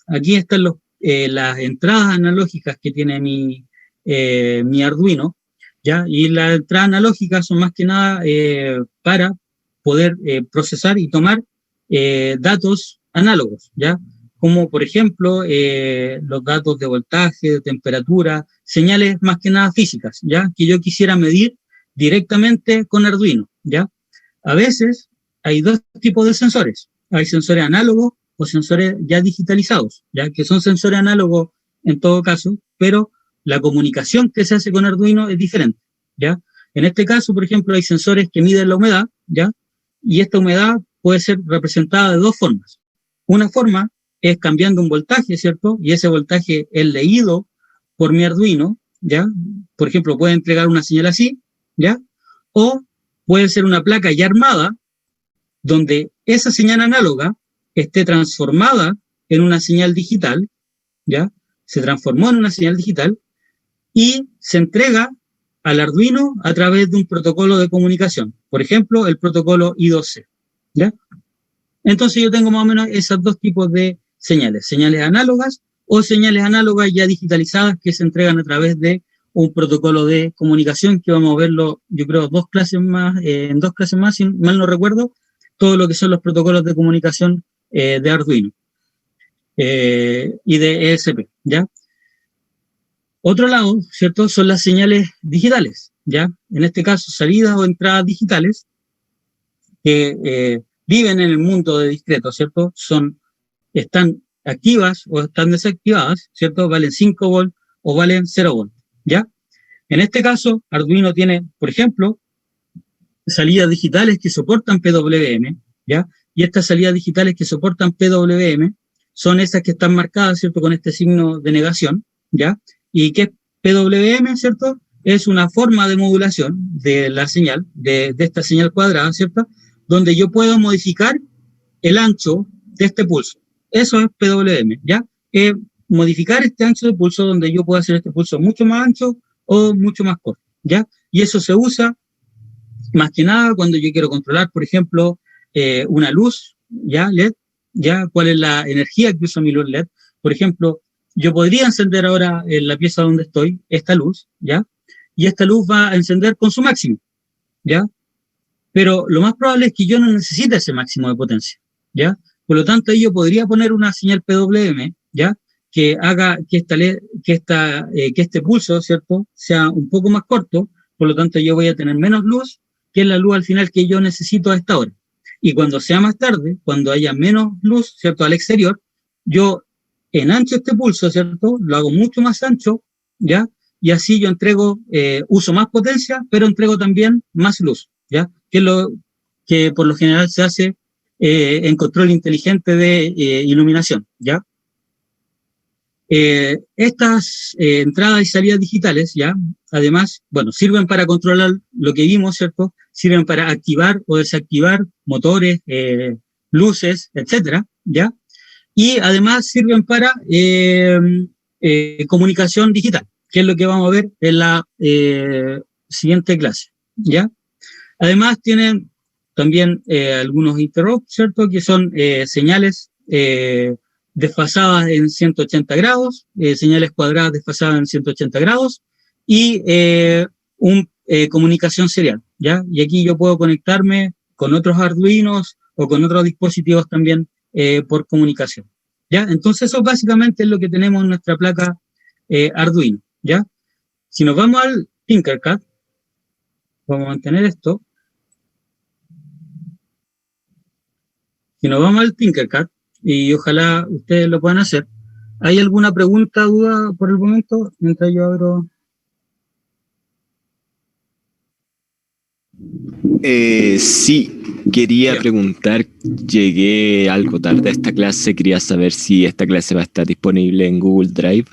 aquí están las entradas analógicas que tiene mi Arduino, ¿ya? Y las entradas analógicas son más que nada para poder procesar y tomar datos análogos, ¿ya? Como por ejemplo los datos de voltaje, de temperatura, señales más que nada físicas, ¿ya? Que yo quisiera medir directamente con Arduino, ¿ya? A veces hay dos tipos de sensores. Hay sensores análogos o sensores ya digitalizados, ¿ya? Que son sensores análogos en todo caso, pero la comunicación que se hace con Arduino es diferente, ¿ya? En este caso, por ejemplo, hay sensores que miden la humedad, ¿ya? Y esta humedad puede ser representada de dos formas. Una forma es cambiando un voltaje, ¿cierto? Y ese voltaje es leído por mi Arduino, ¿ya? Por ejemplo, puede entregar una señal así, ¿ya? O puede ser una placa ya armada, donde esa señal análoga esté transformada en una señal digital, ¿ya? Se transformó en una señal digital y se entrega al Arduino a través de un protocolo de comunicación. Por ejemplo, el protocolo I2C, ¿ya? Entonces yo tengo más o menos esos dos tipos de señales análogas o señales análogas ya digitalizadas que se entregan a través de un protocolo de comunicación que vamos a verlo, yo creo, en dos clases más, si mal no recuerdo, todo lo que son los protocolos de comunicación de Arduino y de ESP, ¿ya? Otro lado, ¿cierto? Son las señales digitales, ¿ya? En este caso, salidas o entradas digitales que viven en el mundo de discreto, ¿cierto? Están activas o están desactivadas, ¿cierto? Valen 5 volts o valen 0 volts, ¿ya? En este caso, Arduino tiene, por ejemplo, salidas digitales que soportan PWM, ¿ya? Y estas salidas digitales que soportan PWM son esas que están marcadas, ¿cierto? Con este signo de negación, ¿ya? ¿Y qué es PWM, ¿cierto? Es una forma de modulación de la señal, de esta señal cuadrada, ¿cierto? Donde yo puedo modificar el ancho de este pulso. Eso es PWM, ¿ya? Modificar este ancho de pulso donde yo puedo hacer este pulso mucho más ancho o mucho más corto, ¿ya? Y eso se usa más que nada cuando yo quiero controlar, por ejemplo, una luz, ¿ya? LED, ¿ya? ¿Cuál es la energía que usa mi luz LED? Por ejemplo, yo podría encender ahora en la pieza donde estoy esta luz, ¿ya? Y esta luz va a encender con su máximo, ¿ya? Pero lo más probable es que yo no necesite ese máximo de potencia, ¿ya? Por lo tanto, yo podría poner una señal PWM, ¿ya? Que haga que este pulso, ¿cierto? Sea un poco más corto, por lo tanto, yo voy a tener menos luz, que es la luz al final que yo necesito a esta hora. Y cuando sea más tarde, cuando haya menos luz, ¿cierto? Al exterior, yo enancho este pulso, ¿cierto? Lo hago mucho más ancho, ¿ya? Y así yo uso más potencia, pero entrego también más luz, ¿ya? Que es lo que por lo general se hace en control inteligente de iluminación, ¿ya? Estas entradas y salidas digitales, ¿ya? Además, bueno, sirven para controlar lo que vimos, ¿cierto? Sirven para activar o desactivar motores, luces, etcétera, ¿ya? y además sirven para comunicación digital, que es lo que vamos a ver en la siguiente clase, ¿ya? Además tienen también algunos interrupts, ¿cierto? Que son señales desfasadas en 180 grados, señales cuadradas desfasadas en 180 grados, y comunicación serial, ¿ya? Y aquí yo puedo conectarme con otros Arduinos o con otros dispositivos también por comunicación, ¿ya? Entonces eso básicamente es lo que tenemos en nuestra placa Arduino, ¿ya? Si nos vamos al Tinkercad, vamos a mantener esto. Si nos vamos al Tinkercad, y ojalá ustedes lo puedan hacer, ¿hay alguna pregunta, duda por el momento? Mientras yo abro... Sí, quería preguntar, llegué algo tarde a esta clase, quería saber si esta clase va a estar disponible en Google Drive.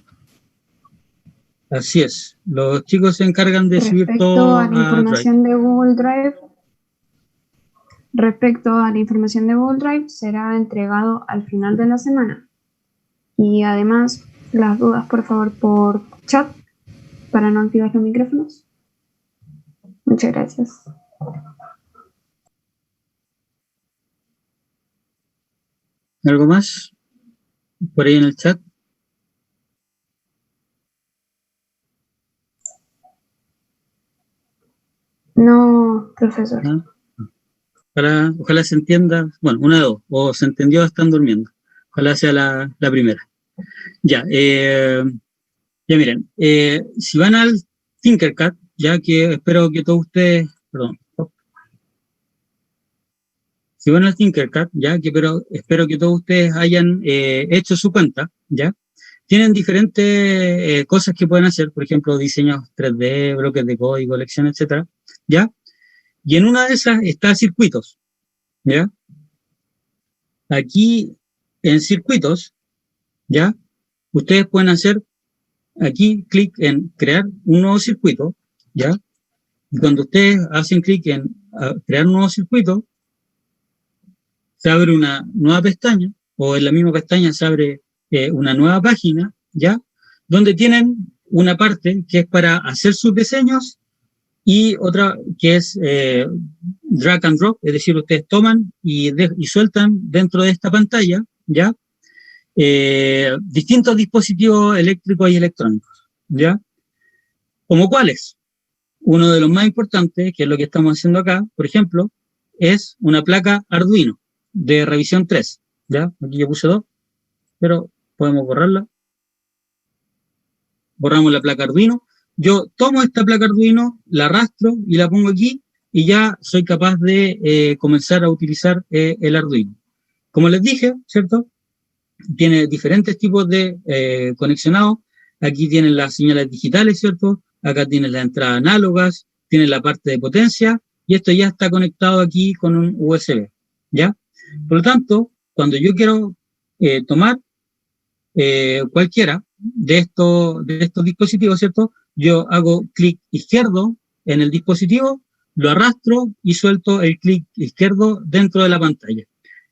Así es, los chicos se encargan de subir Respecto todo a la información de Google Drive, será entregado al final de la semana. Y además, las dudas, por favor, por chat, para no activar los micrófonos. Muchas gracias. ¿Algo más? Por ahí en el chat. No, profesor. ¿No? Ojalá se entienda, bueno, una de dos, o se entendió o están durmiendo. Ojalá sea la primera. Ya, miren, si van al Tinkercad, ya que espero que todos ustedes, perdón, si van al Tinkercad, ya que espero que todos ustedes hayan hecho su cuenta, ya, tienen diferentes cosas que pueden hacer, por ejemplo, diseños 3D, bloques de código, lecciones, etcétera, ya, y en una de esas está circuitos, ya. Aquí en circuitos, ya, ustedes pueden hacer aquí clic en crear un nuevo circuito, ya, y cuando ustedes hacen clic en crear un nuevo circuito, se abre una nueva pestaña, o en la misma pestaña se abre una nueva página, ¿ya? Donde tienen una parte que es para hacer sus diseños y otra que es drag and drop, es decir, ustedes toman y sueltan dentro de esta pantalla, ¿ya? Distintos dispositivos eléctricos y electrónicos, ¿ya? ¿Como cuáles? Uno de los más importantes, que es lo que estamos haciendo acá, por ejemplo, es una placa Arduino de revisión 3, ¿ya? Aquí yo puse 2, pero podemos borrarla. Borramos la placa Arduino. Yo tomo esta placa Arduino, la arrastro y la pongo aquí y ya soy capaz de comenzar a utilizar el Arduino. Como les dije, ¿cierto? Tiene diferentes tipos de conexionados. Aquí tienen las señales digitales, ¿cierto? Acá tienen las entradas análogas, tienen la parte de potencia y esto ya está conectado aquí con un USB, ¿ya? Por lo tanto, cuando yo quiero tomar cualquiera de estos dispositivos, ¿cierto? Yo hago clic izquierdo en el dispositivo, lo arrastro y suelto el clic izquierdo dentro de la pantalla.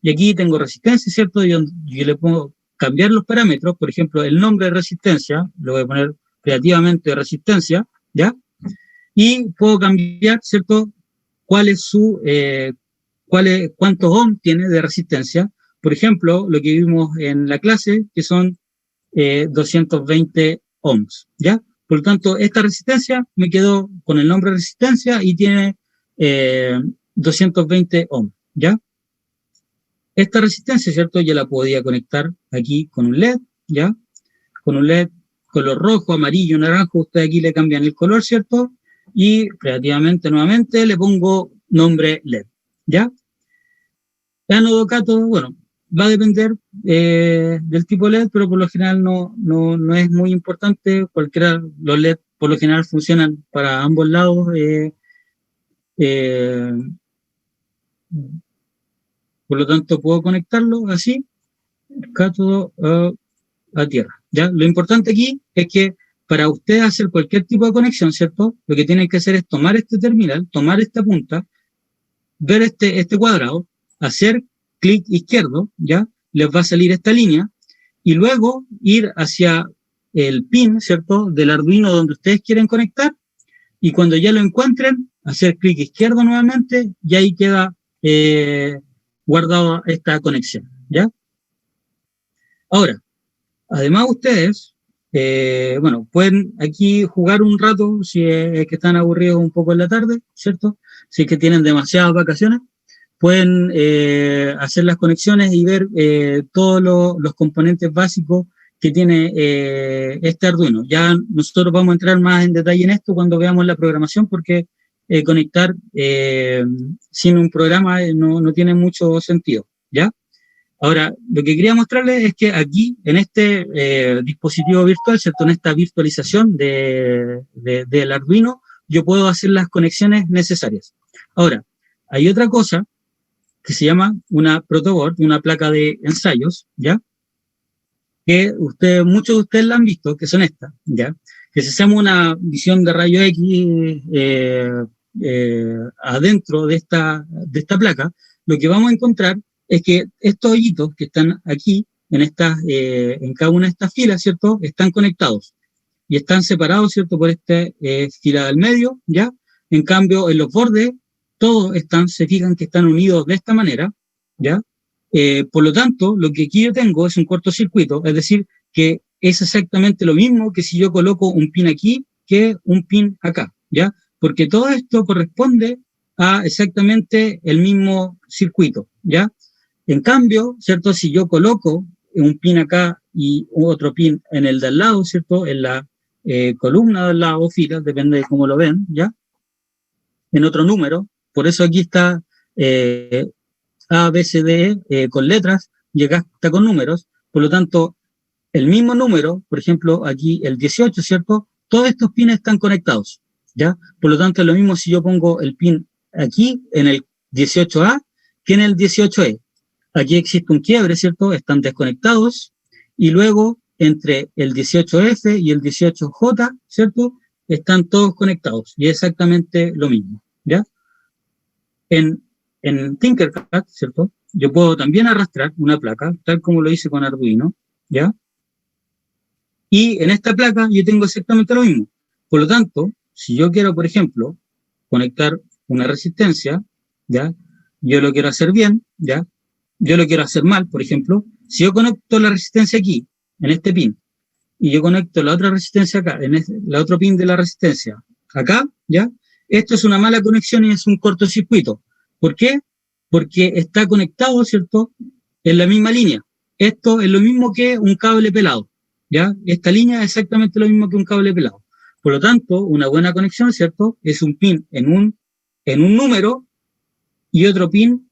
Y aquí tengo resistencia, ¿cierto? Yo le puedo cambiar los parámetros, por ejemplo, el nombre de resistencia, lo voy a poner creativamente resistencia, ¿ya? Y puedo cambiar, ¿cierto? Cuál es su, cuántos ohms tiene de resistencia. Por ejemplo, lo que vimos en la clase, que son 220 ohms, ¿ya? Por lo tanto, esta resistencia me quedó con el nombre de resistencia y tiene 220 ohms, ¿ya? Esta resistencia, ¿cierto? Yo la podía conectar aquí con un LED, ¿ya? Con un LED color rojo, amarillo, naranjo, ustedes aquí le cambian el color, ¿cierto? Y creativamente, nuevamente, le pongo nombre LED, ¿ya? El ánodo cátodo, bueno, va a depender del tipo LED, pero por lo general no es muy importante. Cualquiera, los LED por lo general funcionan para ambos lados. Por lo tanto, puedo conectarlo así, cátodo a tierra. ¿Ya? Lo importante aquí es que para usted hacer cualquier tipo de conexión, ¿cierto? Lo que tienen que hacer es tomar este terminal, tomar esta punta, ver este cuadrado, hacer clic izquierdo, ¿ya? les va a salir esta línea, y luego ir hacia el pin, ¿cierto?, del Arduino donde ustedes quieren conectar, y cuando ya lo encuentren, hacer clic izquierdo nuevamente, y ahí queda guardada esta conexión, ¿ya? Ahora, además ustedes, bueno, pueden aquí jugar un rato si es que están aburridos un poco en la tarde, ¿cierto? Si es que tienen demasiadas vacaciones, pueden hacer las conexiones y ver todos los componentes básicos que tiene este Arduino. Ya nosotros vamos a entrar más en detalle en esto cuando veamos la programación, porque conectar sin un programa no tiene mucho sentido, ¿ya? Ahora, lo que quería mostrarles es que aquí, en este dispositivo virtual, ¿cierto?, en esta virtualización del Arduino, yo puedo hacer las conexiones necesarias. Ahora, hay otra cosa que se llama una protoboard, una placa de ensayos, ¿ya?, que muchos de ustedes la han visto, que son estas, ¿ya?, que si hacemos una visión de rayo X adentro de esta placa, lo que vamos a encontrar es que estos hoyitos que están aquí, en cada una de estas filas, ¿cierto?, están conectados y están separados, ¿cierto?, por esta fila del medio, ¿ya? En cambio, en los bordes, todos se fijan que están unidos de esta manera, ¿ya? Por lo tanto, lo que aquí yo tengo es un cortocircuito, es decir, que es exactamente lo mismo que si yo coloco un pin aquí que un pin acá, ¿ya? Porque todo esto corresponde a exactamente el mismo circuito, ¿ya? En cambio, ¿cierto?, si yo coloco un pin acá y otro pin en el de al lado, ¿cierto?, en la columna de al lado o fila, depende de cómo lo ven, ¿ya?, en otro número, por eso aquí está A, B, C, D, con letras, y acá está con números, por lo tanto, el mismo número, por ejemplo, aquí el 18, ¿cierto?, todos estos pines están conectados, ¿ya? Por lo tanto, es lo mismo si yo pongo el pin aquí, en el 18A, que en el 18E. Aquí existe un quiebre, ¿cierto?, están desconectados, y luego, entre el 18F y el 18J, ¿cierto?, están todos conectados, y es exactamente lo mismo, ¿ya? En Tinkercad, ¿cierto?, yo puedo también arrastrar una placa, tal como lo hice con Arduino, ¿ya? Y en esta placa yo tengo exactamente lo mismo. Por lo tanto, si yo quiero, por ejemplo, conectar una resistencia, ¿ya?, yo lo quiero hacer bien, ¿ya?, yo lo quiero hacer mal, por ejemplo, si yo conecto la resistencia aquí, en este pin, y yo conecto la otra resistencia acá, la otro pin de la resistencia acá, ¿ya?, esto es una mala conexión y es un cortocircuito. ¿Por qué? Porque está conectado, ¿cierto?, en la misma línea. Esto es lo mismo que un cable pelado, ¿ya? Esta línea es exactamente lo mismo que un cable pelado. Por lo tanto, una buena conexión, ¿cierto?, es un pin en un número y otro pin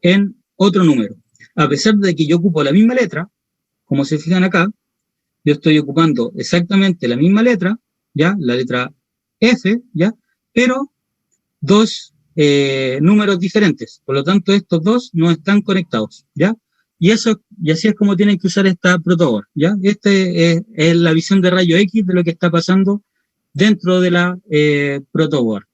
en otro número. A pesar de que yo ocupo la misma letra, como se fijan acá, yo estoy ocupando exactamente la misma letra, ¿ya?, la letra F, ¿ya?, pero dos números diferentes. Por lo tanto, estos dos no están conectados, ¿ya? Y así es como tienen que usar esta protoboard, ¿ya? Es la visión de rayo X de lo que está pasando dentro de la protoboard,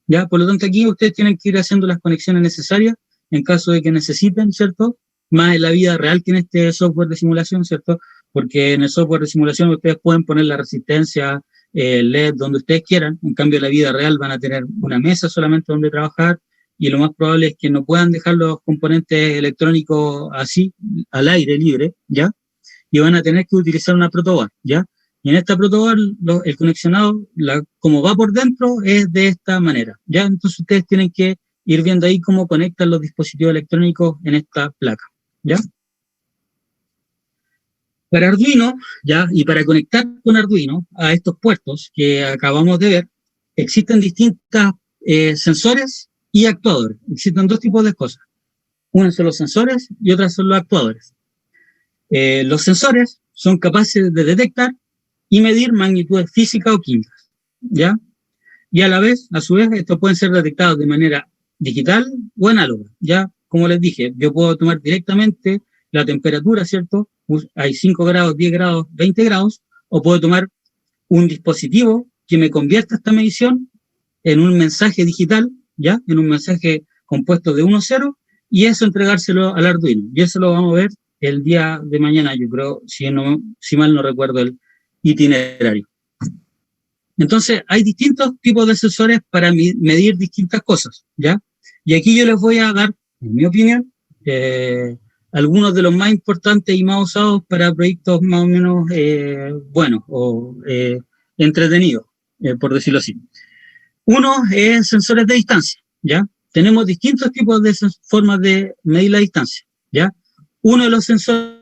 ¿ya? Por lo tanto, aquí ustedes tienen que ir haciendo las conexiones necesarias en caso de que necesiten, ¿cierto?, más en la vida real que en este software de simulación, ¿cierto? Porque en el software de simulación ustedes pueden poner la resistencia LED donde ustedes quieran, en cambio en la vida real van a tener una mesa solamente donde trabajar, y lo más probable es que no puedan dejar los componentes electrónicos así, al aire libre, ¿ya? Y van a tener que utilizar una protoboard, ¿ya? Y en esta protoboard, el conexionado, como va por dentro, es de esta manera, ¿ya? Entonces ustedes tienen que ir viendo ahí cómo conectan los dispositivos electrónicos en esta placa, ¿ya? Para Arduino, ¿ya?, y para conectar con Arduino a estos puertos que acabamos de ver, existen distintos sensores y actuadores. Existen dos tipos de cosas. Uno son los sensores y otras son los actuadores. Los sensores son capaces de detectar y medir magnitudes físicas o químicas, ¿ya? Y a su vez, estos pueden ser detectados de manera digital o análoga, ¿ya? Como les dije, yo puedo tomar directamente la temperatura, ¿cierto? Hay 5 grados, 10 grados, 20 grados, o puedo tomar un dispositivo que me convierta esta medición en un mensaje digital, ¿ya? En un mensaje compuesto de 1-0, y eso entregárselo al Arduino. Y eso lo vamos a ver el día de mañana, yo creo, si mal no recuerdo el itinerario. Entonces, hay distintos tipos de sensores para medir distintas cosas, ¿ya? Y aquí yo les voy a dar, en mi opinión, algunos de los más importantes y más usados para proyectos más o menos buenos o entretenidos, por decirlo así. Uno es sensores de distancia, ¿ya? Tenemos distintos tipos de formas de medir la distancia, ¿ya? Uno de los sensores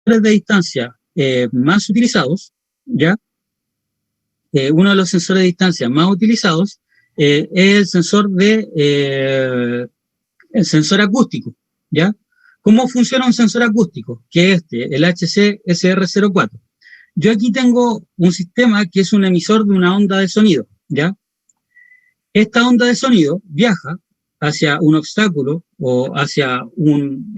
de distancia más utilizados, ¿ya? Uno de los sensores de distancia más utilizados es el sensor acústico, ¿ya? ¿Cómo funciona un sensor acústico? Que es el HC SR04. Yo aquí tengo un sistema que es un emisor de una onda de sonido, ¿ya? Esta onda de sonido viaja hacia un obstáculo o hacia un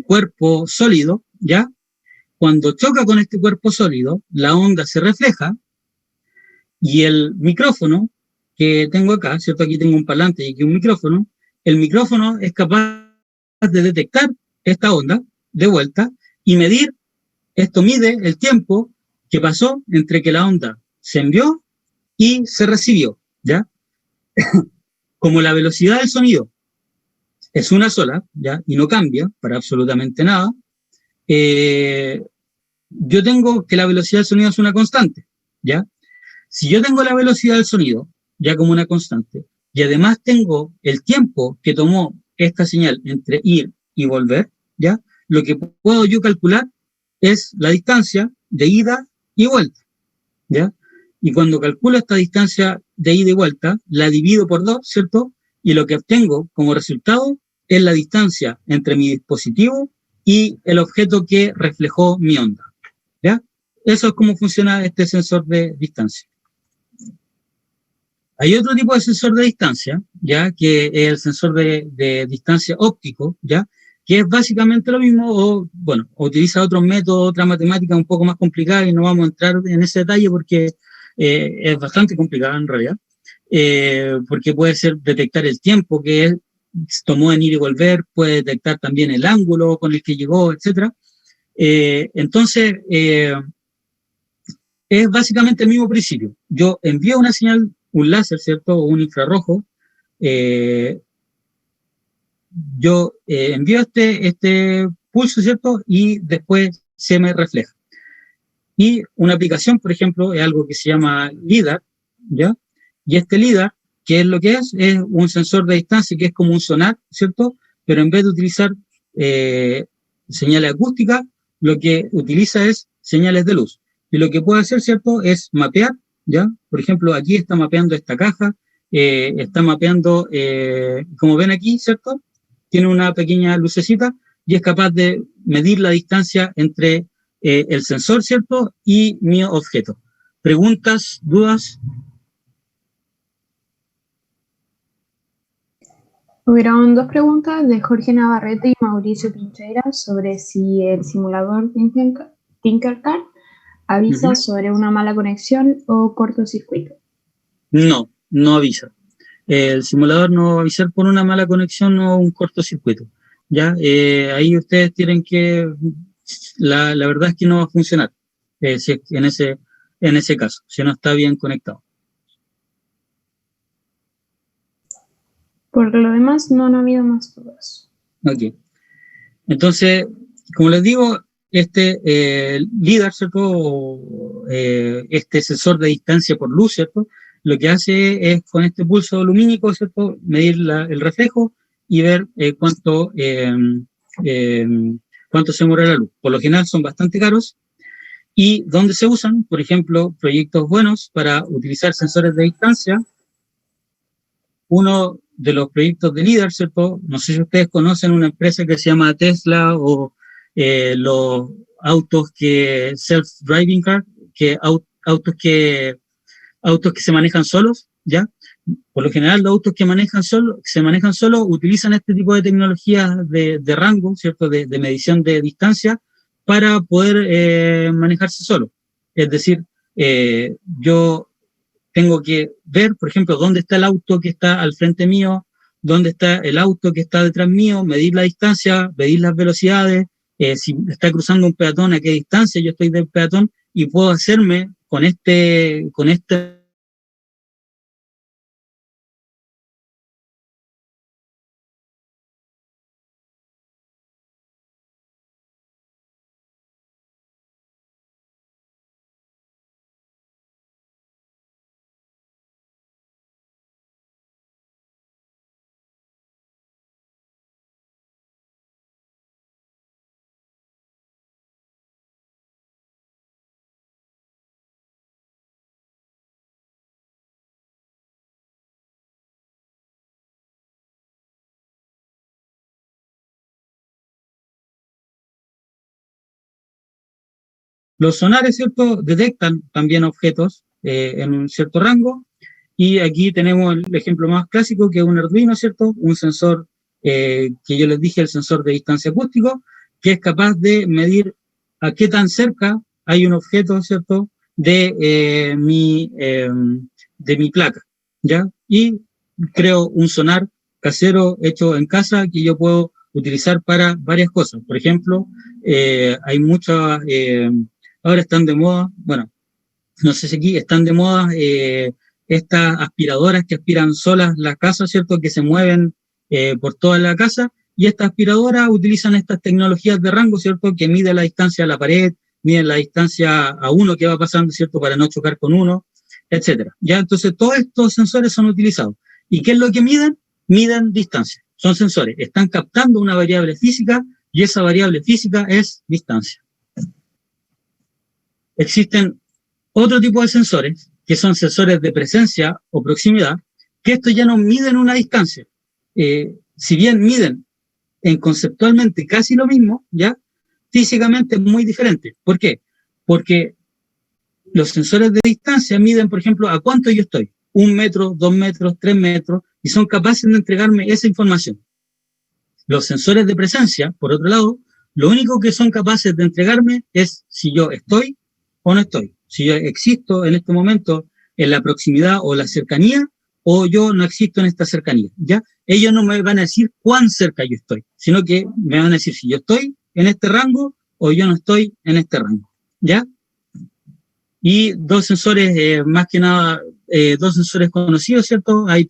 cuerpo sólido, ¿ya? Cuando choca con este cuerpo sólido, la onda se refleja y el micrófono que tengo acá, ¿cierto? Aquí tengo un parlante y aquí un micrófono. El micrófono es capaz de detectar esta onda de vuelta y medir, esto mide el tiempo que pasó entre que la onda se envió y se recibió, ¿ya? Como la velocidad del sonido es una sola, ¿ya? Y no cambia para absolutamente nada, yo tengo que la velocidad del sonido es una constante, ¿ya? Si yo tengo la velocidad del sonido ya como una constante y además tengo el tiempo que tomó esta señal entre ir y volver, ¿ya? Lo que puedo yo calcular es la distancia de ida y vuelta, ¿ya? Y cuando calculo esta distancia de ida y vuelta, la divido por 2, ¿cierto? Y lo que obtengo como resultado es la distancia entre mi dispositivo y el objeto que reflejó mi onda, ¿ya? Eso es cómo funciona este sensor de distancia. Hay otro tipo de sensor de distancia, ¿ya? Que es el sensor de distancia óptico, ¿ya? Que es básicamente lo mismo, o bueno, utiliza otros métodos, otra matemática un poco más complicada y no vamos a entrar en ese detalle porque es bastante complicada en realidad, porque puede ser detectar el tiempo que él tomó en ir y volver, puede detectar también el ángulo con el que llegó, etc. Entonces, es básicamente el mismo principio. Yo envío una señal, un láser, ¿cierto? O un infrarrojo. Yo envío este pulso, ¿cierto? Y después se me refleja. Y una aplicación, por ejemplo, es algo que se llama LIDAR, ¿ya? Y este LIDAR, ¿qué es lo que es? Es un sensor de distancia que es como un sonar, ¿cierto? Pero en vez de utilizar señales acústicas, lo que utiliza es señales de luz. Y lo que puede hacer, ¿cierto? Es mapear, ¿ya? Por ejemplo, aquí está mapeando esta caja, está mapeando, como ven aquí, ¿cierto? Tiene una pequeña lucecita y es capaz de medir la distancia entre el sensor, ¿cierto? Y mi objeto. ¿Preguntas, dudas? Hubieron dos preguntas de Jorge Navarrete y Mauricio Trincheira sobre si el simulador Tinkercad avisa sobre una mala conexión o cortocircuito. No, no avisa. El simulador no va a avisar por una mala conexión o un cortocircuito. ¿Ya? Ahí ustedes tienen que... La verdad es que no va a funcionar si en ese caso, si no está bien conectado. Por lo demás, no han habido más dudas. Ok. Entonces, como les digo, este LIDAR, ¿cierto? Este sensor de distancia por luz, ¿cierto? Lo que hace es con este pulso lumínico, ¿cierto? Medir el reflejo y ver cuánto se muere la luz. Por lo general son bastante caros. ¿Y dónde se usan? Por ejemplo, proyectos buenos para utilizar sensores de distancia. Uno de los proyectos de LIDAR, ¿cierto? No sé si ustedes conocen una empresa que se llama Tesla o los autos que self-driving car, que autos que se manejan solos, ¿ya? Por lo general, los autos que se manejan solos utilizan este tipo de tecnologías de rango, ¿cierto? De medición de distancia para poder manejarse solo. Es decir, yo tengo que ver, por ejemplo, dónde está el auto que está al frente mío dónde está el auto que está detrás mío, medir la distancia, medir las velocidades, si está cruzando un peatón, a qué distancia yo estoy del peatón, y puedo hacerme con este los sonares, ¿cierto? Detectan también objetos en un cierto rango, y aquí tenemos el ejemplo más clásico, que es un Arduino, ¿cierto? Un sensor que yo les dije, el sensor de distancia acústico, que es capaz de medir a qué tan cerca hay un objeto, ¿cierto? De mi placa, ¿ya? Y creo un sonar casero hecho en casa que yo puedo utilizar para varias cosas. Por ejemplo, hay muchas... ahora están de moda, bueno, no sé si aquí están de moda estas aspiradoras que aspiran solas la casa, ¿cierto? Que se mueven por toda la casa, y estas aspiradoras utilizan estas tecnologías de rango, ¿cierto? Que miden la distancia a la pared, miden la distancia a uno que va pasando, ¿cierto? Para no chocar con uno, etcétera. Ya, entonces todos estos sensores son utilizados. ¿Y qué es lo que miden? Miden distancia. Son sensores, están captando una variable física, y esa variable física es distancia. Existen otro tipo de sensores, que son sensores de presencia o proximidad, que estos ya no miden una distancia. Si bien miden conceptualmente casi lo mismo, ya físicamente es muy diferente. ¿Por qué? Porque los sensores de distancia miden, por ejemplo, a cuánto yo estoy. 1 metro, 2 metros, 3 metros, y son capaces de entregarme esa información. Los sensores de presencia, por otro lado, lo único que son capaces de entregarme es si yo estoy o no estoy. Si yo existo en este momento en la proximidad o la cercanía, o yo no existo en esta cercanía, ¿ya? Ellos no me van a decir cuán cerca yo estoy, sino que me van a decir si yo estoy en este rango o yo no estoy en este rango, ¿ya? Y dos sensores, más que nada, dos sensores conocidos, ¿cierto? Hay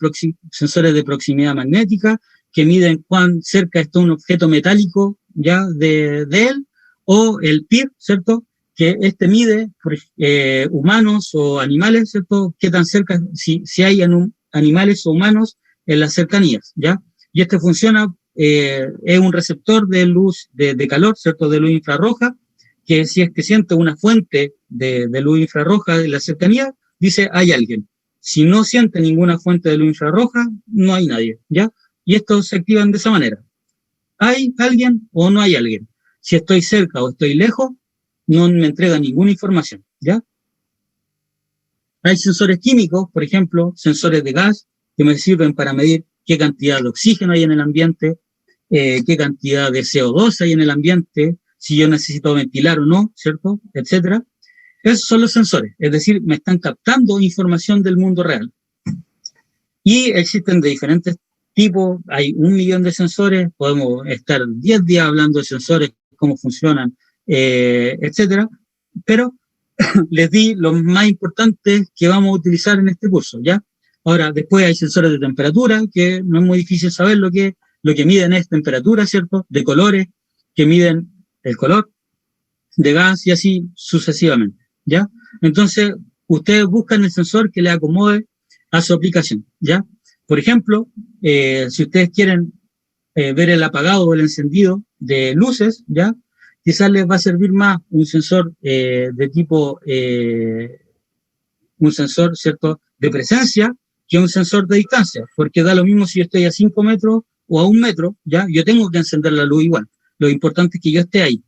sensores de proximidad magnética, que miden cuán cerca está un objeto metálico, ¿ya? De él, o el PIR, ¿cierto? Que mide humanos o animales, ¿cierto? Qué tan cerca, si hay animales o humanos en las cercanías, ¿ya? Y funciona, es un receptor de luz, de calor, ¿cierto? De luz infrarroja, que si es que siente una fuente de luz infrarroja en la cercanía, dice hay alguien. Si no siente ninguna fuente de luz infrarroja, no hay nadie, ¿ya? Y estos se activan de esa manera. ¿Hay alguien o no hay alguien? Si estoy cerca o estoy lejos, no me entrega ninguna información, ¿ya? Hay sensores químicos, por ejemplo, sensores de gas, que me sirven para medir qué cantidad de oxígeno hay en el ambiente, qué cantidad de CO2 hay en el ambiente, si yo necesito ventilar o no, ¿cierto? Etcétera. Esos son los sensores, es decir, me están captando información del mundo real. Y existen de diferentes tipos, hay 1 millón de sensores, podemos estar 10 días hablando de sensores, cómo funcionan, etcétera, pero les di los más importantes que vamos a utilizar en este curso, ¿ya? Ahora, después hay sensores de temperatura, que no es muy difícil saber lo que miden es temperatura, ¿cierto? De colores, que miden el color, de gas, y así sucesivamente, ¿ya? Entonces, ustedes buscan el sensor que le acomode a su aplicación, ¿ya? Por ejemplo, si ustedes quieren ver el apagado o el encendido de luces, ¿ya? Quizás les va a servir más un sensor de tipo, un sensor, ¿cierto?, de presencia, que un sensor de distancia, porque da lo mismo si yo estoy a 5 metros o a 1 metro, ¿ya? Yo tengo que encender la luz igual. Lo importante es que yo esté ahí.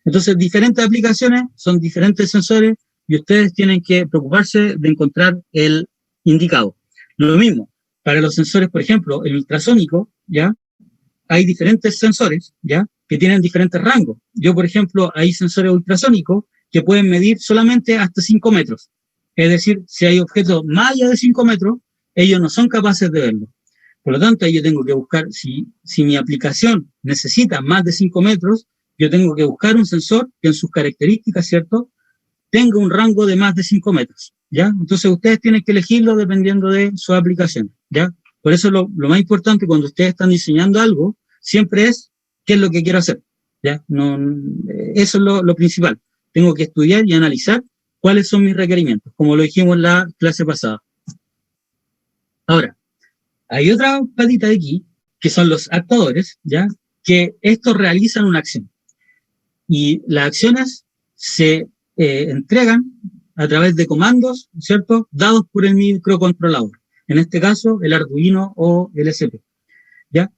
Entonces, diferentes aplicaciones son diferentes sensores, y ustedes tienen que preocuparse de encontrar el indicado. Lo mismo, para los sensores, por ejemplo, el ultrasónico, ¿ya? Hay diferentes sensores, ¿ya? Que tienen diferentes rangos. Yo, por ejemplo, hay sensores ultrasónicos que pueden medir solamente hasta 5 metros. Es decir, si hay objetos más allá de 5 metros, ellos no son capaces de verlo. Por lo tanto, ahí yo tengo que buscar, si mi aplicación necesita más de 5 metros, yo tengo que buscar un sensor que en sus características, ¿cierto?, tenga un rango de más de 5 metros, ¿ya? Entonces ustedes tienen que elegirlo dependiendo de su aplicación, ¿ya? Por eso lo más importante cuando ustedes están diseñando algo, siempre es qué es lo que quiero hacer, ¿ya? No, eso es lo principal. Tengo que estudiar y analizar cuáles son mis requerimientos, como lo dijimos en la clase pasada. Ahora, hay otra patita de aquí, que son los actuadores, ¿ya? Que estos realizan una acción. Y las acciones se entregan a través de comandos, ¿cierto?, dados por el microcontrolador. En este caso, el Arduino o el SP, ¿ya?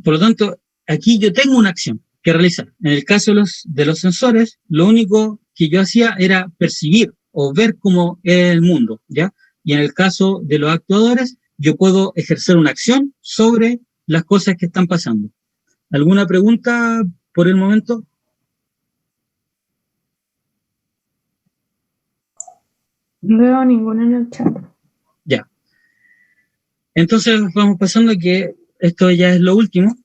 Por lo tanto, aquí yo tengo una acción que realizar. En el caso de los sensores, lo único que yo hacía era percibir o ver cómo es el mundo, ¿ya? Y en el caso de los actuadores, yo puedo ejercer una acción sobre las cosas que están pasando. ¿Alguna pregunta por el momento? No veo ninguna en el chat. Ya. Entonces vamos pasando a que esto ya es lo último.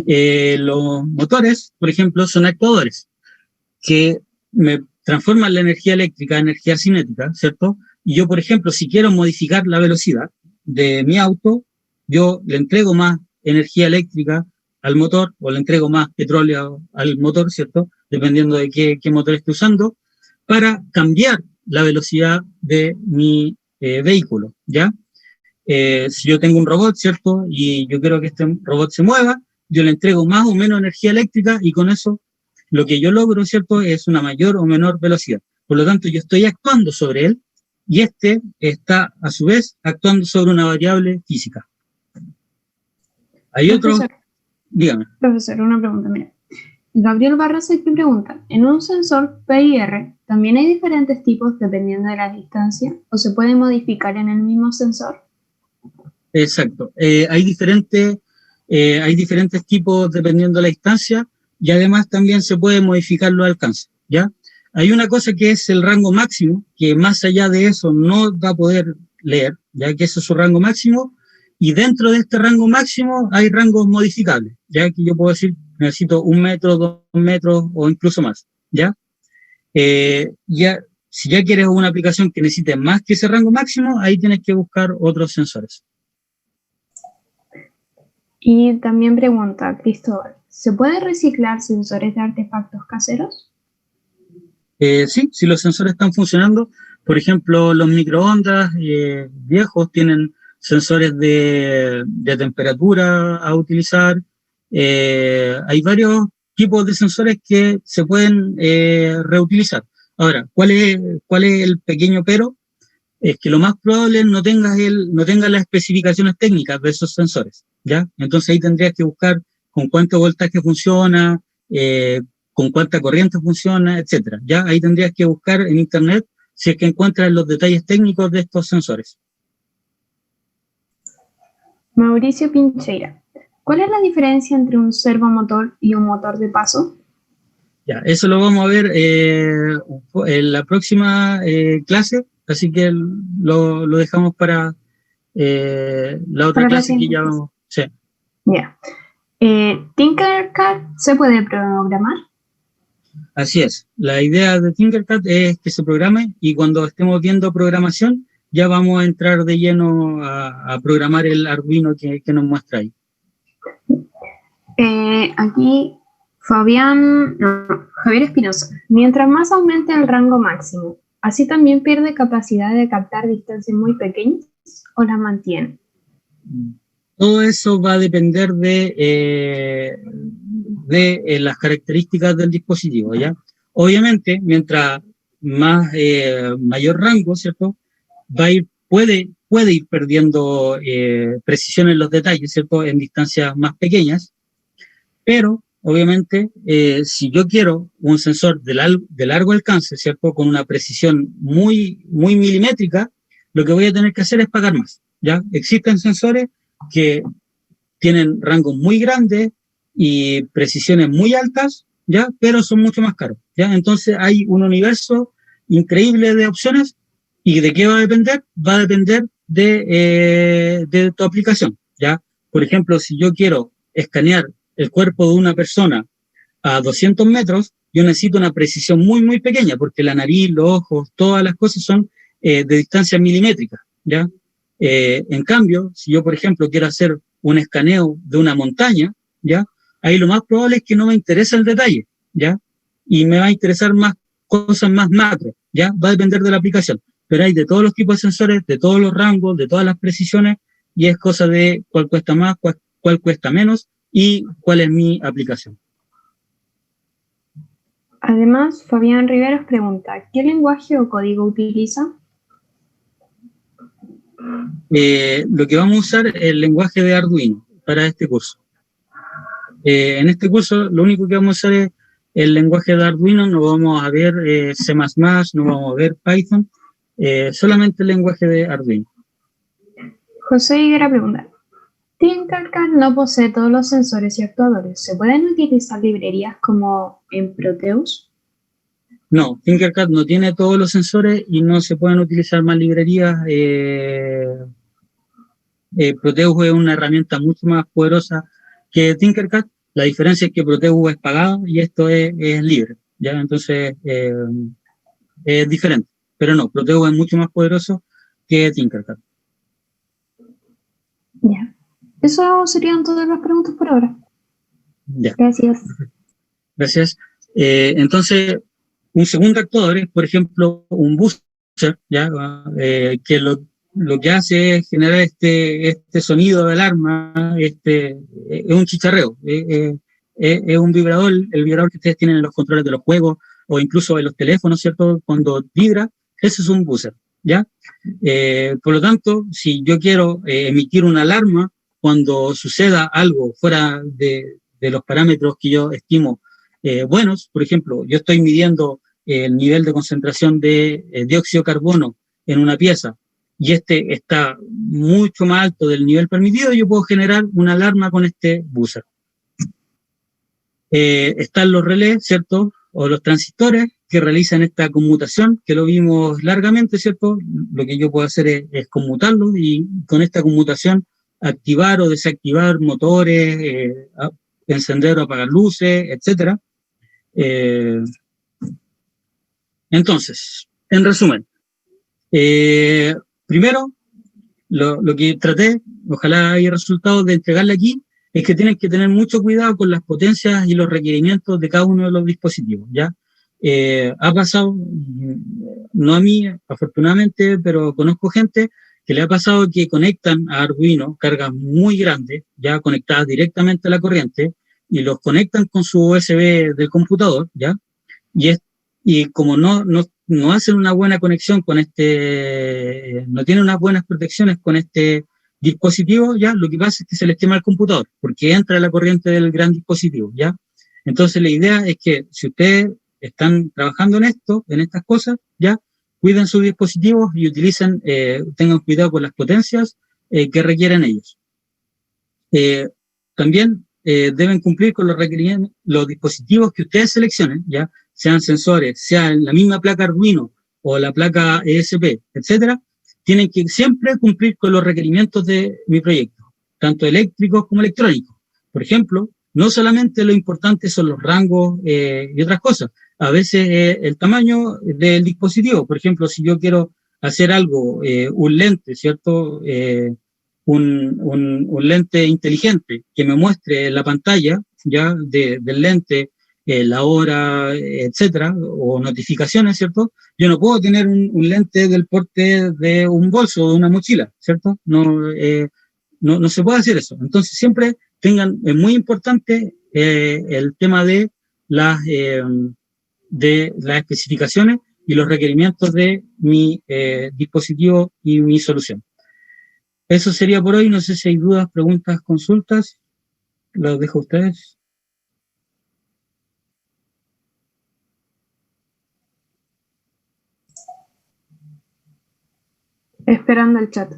Los motores, por ejemplo, son actuadores que me transforman la energía eléctrica en energía cinética, ¿cierto? Y yo, por ejemplo, si quiero modificar la velocidad de mi auto, yo le entrego más energía eléctrica al motor o le entrego más petróleo al motor, ¿cierto? Dependiendo de qué motor esté usando, para cambiar la velocidad de mi vehículo, ¿ya? Si yo tengo un robot, ¿cierto? Y yo quiero que este robot se mueva, yo le entrego más o menos energía eléctrica y con eso lo que yo logro, ¿cierto?, es una mayor o menor velocidad. Por lo tanto, yo estoy actuando sobre él y este está, a su vez, actuando sobre una variable física. Hay otro... Dígame. Profesor, una pregunta, mira. Gabriel Barroso aquí pregunta, ¿en un sensor PIR también hay diferentes tipos dependiendo de la distancia o se puede modificar en el mismo sensor? Exacto. Hay diferentes tipos dependiendo de la distancia y además también se puede modificar los alcances, ¿ya? Hay una cosa que es el rango máximo, que más allá de eso no va a poder leer, ya que ese es su rango máximo, y dentro de este rango máximo hay rangos modificables, ya que yo puedo decir, necesito 1 metro, 2 metros o incluso más, ¿ya? Si ya quieres una aplicación que necesite más que ese rango máximo, ahí tienes que buscar otros sensores. Y también pregunta Cristóbal, ¿se puede reciclar sensores de artefactos caseros? Sí, si los sensores están funcionando, por ejemplo, los microondas viejos tienen sensores de temperatura a utilizar. Hay varios tipos de sensores que se pueden reutilizar. Ahora, ¿cuál es el pequeño pero? Es que lo más probable es no tengas las especificaciones técnicas de esos sensores, ¿ya? Entonces ahí tendrías que buscar con cuánto voltaje funciona, con cuánta corriente funciona, etcétera. Ya ahí tendrías que buscar en internet si es que encuentras los detalles técnicos de estos sensores. Mauricio Pincheira, ¿cuál es la diferencia entre un servomotor y un motor de paso? Ya, eso lo vamos a ver en la próxima clase, así que lo dejamos para la otra clase que ya vamos. Sí. Ya. ¿Tinkercad se puede programar? Así es. La idea de Tinkercad es que se programe y cuando estemos viendo programación ya vamos a entrar de lleno a programar el Arduino que nos muestra ahí. Aquí Javier Espinosa. Mientras más aumente el rango máximo, ¿así también pierde capacidad de captar distancias muy pequeñas o las mantiene? Todo eso va a depender de las características del dispositivo, ¿ya? Obviamente, mientras mayor rango, ¿cierto?, puede ir perdiendo precisión en los detalles, ¿cierto?, en distancias más pequeñas, pero obviamente si yo quiero un sensor de largo alcance, ¿cierto?, con una precisión muy, muy milimétrica, lo que voy a tener que hacer es pagar más, ¿ya? Existen sensores que tienen rangos muy grandes y precisiones muy altas, ¿ya? Pero son mucho más caros, ¿ya? Entonces hay un universo increíble de opciones. ¿Y de qué va a depender? Va a depender de tu aplicación, ¿ya? Por ejemplo, si yo quiero escanear el cuerpo de una persona a 200 metros, yo necesito una precisión muy, muy pequeña, porque la nariz, los ojos, todas las cosas son de distancia milimétrica, ¿ya? En cambio, si yo, por ejemplo, quiero hacer un escaneo de una montaña, ¿ya? Ahí lo más probable es que no me interese el detalle, ¿ya? Y me va a interesar más cosas más macro, ¿ya? Va a depender de la aplicación. Pero hay de todos los tipos de sensores, de todos los rangos, de todas las precisiones, y es cosa de cuál cuesta más, cuál cuesta menos y cuál es mi aplicación. Además, Fabián Riveros pregunta, ¿qué lenguaje o código utiliza? Lo que vamos a usar es el lenguaje de Arduino para este curso. En este curso lo único que vamos a usar es el lenguaje de Arduino, no vamos a ver C++, no vamos a ver Python, solamente el lenguaje de Arduino. José Higuera pregunta, Tinkercad no posee todos los sensores y actuadores. ¿Se pueden utilizar librerías como en Proteus? No, Tinkercad no tiene todos los sensores y no se pueden utilizar más librerías. Proteus es una herramienta mucho más poderosa que Tinkercad. La diferencia es que Proteus es pagado y esto es libre, ¿ya? Entonces es diferente. Pero no, Proteus es mucho más poderoso que Tinkercad. Ya. Eso serían todas las preguntas por ahora. Ya. Gracias. Gracias. Entonces, un segundo actuador es, por ejemplo, un buzzer, ¿ya? Que lo que hace es generar este sonido de alarma, es un chicharreo, es un vibrador, el vibrador que ustedes tienen en los controles de los juegos o incluso en los teléfonos, ¿cierto? Cuando vibra, ese es un buzzer, ¿ya? Por lo tanto, si yo quiero emitir una alarma cuando suceda algo fuera de los parámetros que yo estimo buenos, por ejemplo, yo estoy midiendo el nivel de concentración de dióxido de carbono en una pieza y este está mucho más alto del nivel permitido, yo puedo generar una alarma con este buzzer. Están los relés, ¿cierto? O los transistores que realizan esta conmutación, que lo vimos largamente, ¿cierto? Lo que yo puedo hacer es conmutarlo y con esta conmutación activar o desactivar motores, encender o apagar luces, etcétera. Entonces, en resumen, primero, lo que traté, ojalá haya resultado de entregarle aquí, es que tienen que tener mucho cuidado con las potencias y los requerimientos de cada uno de los dispositivos, ¿ya? Ha pasado, no a mí, afortunadamente, pero conozco gente que le ha pasado que conectan a Arduino cargas muy grandes, ya conectadas directamente a la corriente, y los conectan con su USB del computador, ¿ya? Y, y como no hacen una buena conexión con no tienen unas buenas protecciones con este dispositivo, ya lo que pasa es que se les quema el computador, porque entra la corriente del gran dispositivo, ¿ya? Entonces la idea es que si ustedes están trabajando en esto, en estas cosas, ya, cuiden sus dispositivos y utilicen, tengan cuidado con las potencias que requieren ellos. También deben cumplir con los requerimientos, los dispositivos que ustedes seleccionen, ya sean sensores, sean la misma placa Arduino o la placa ESP, etcétera, tienen que siempre cumplir con los requerimientos de mi proyecto, tanto eléctricos como electrónicos. Por ejemplo, no solamente lo importante son los rangos y otras cosas, a veces el tamaño del dispositivo. Por ejemplo, si yo quiero hacer algo, un lente, ¿cierto? Un lente inteligente que me muestre la pantalla ya del lente, la hora, etcétera, o notificaciones, ¿cierto? Yo no puedo tener un lente del porte de un bolso o de una mochila, ¿cierto? No se puede hacer eso. Entonces siempre tengan, es muy importante el tema de las especificaciones y los requerimientos de mi dispositivo y mi solución. Eso sería por hoy. No sé si hay dudas, preguntas, consultas. Los dejo a ustedes. Esperando el chat.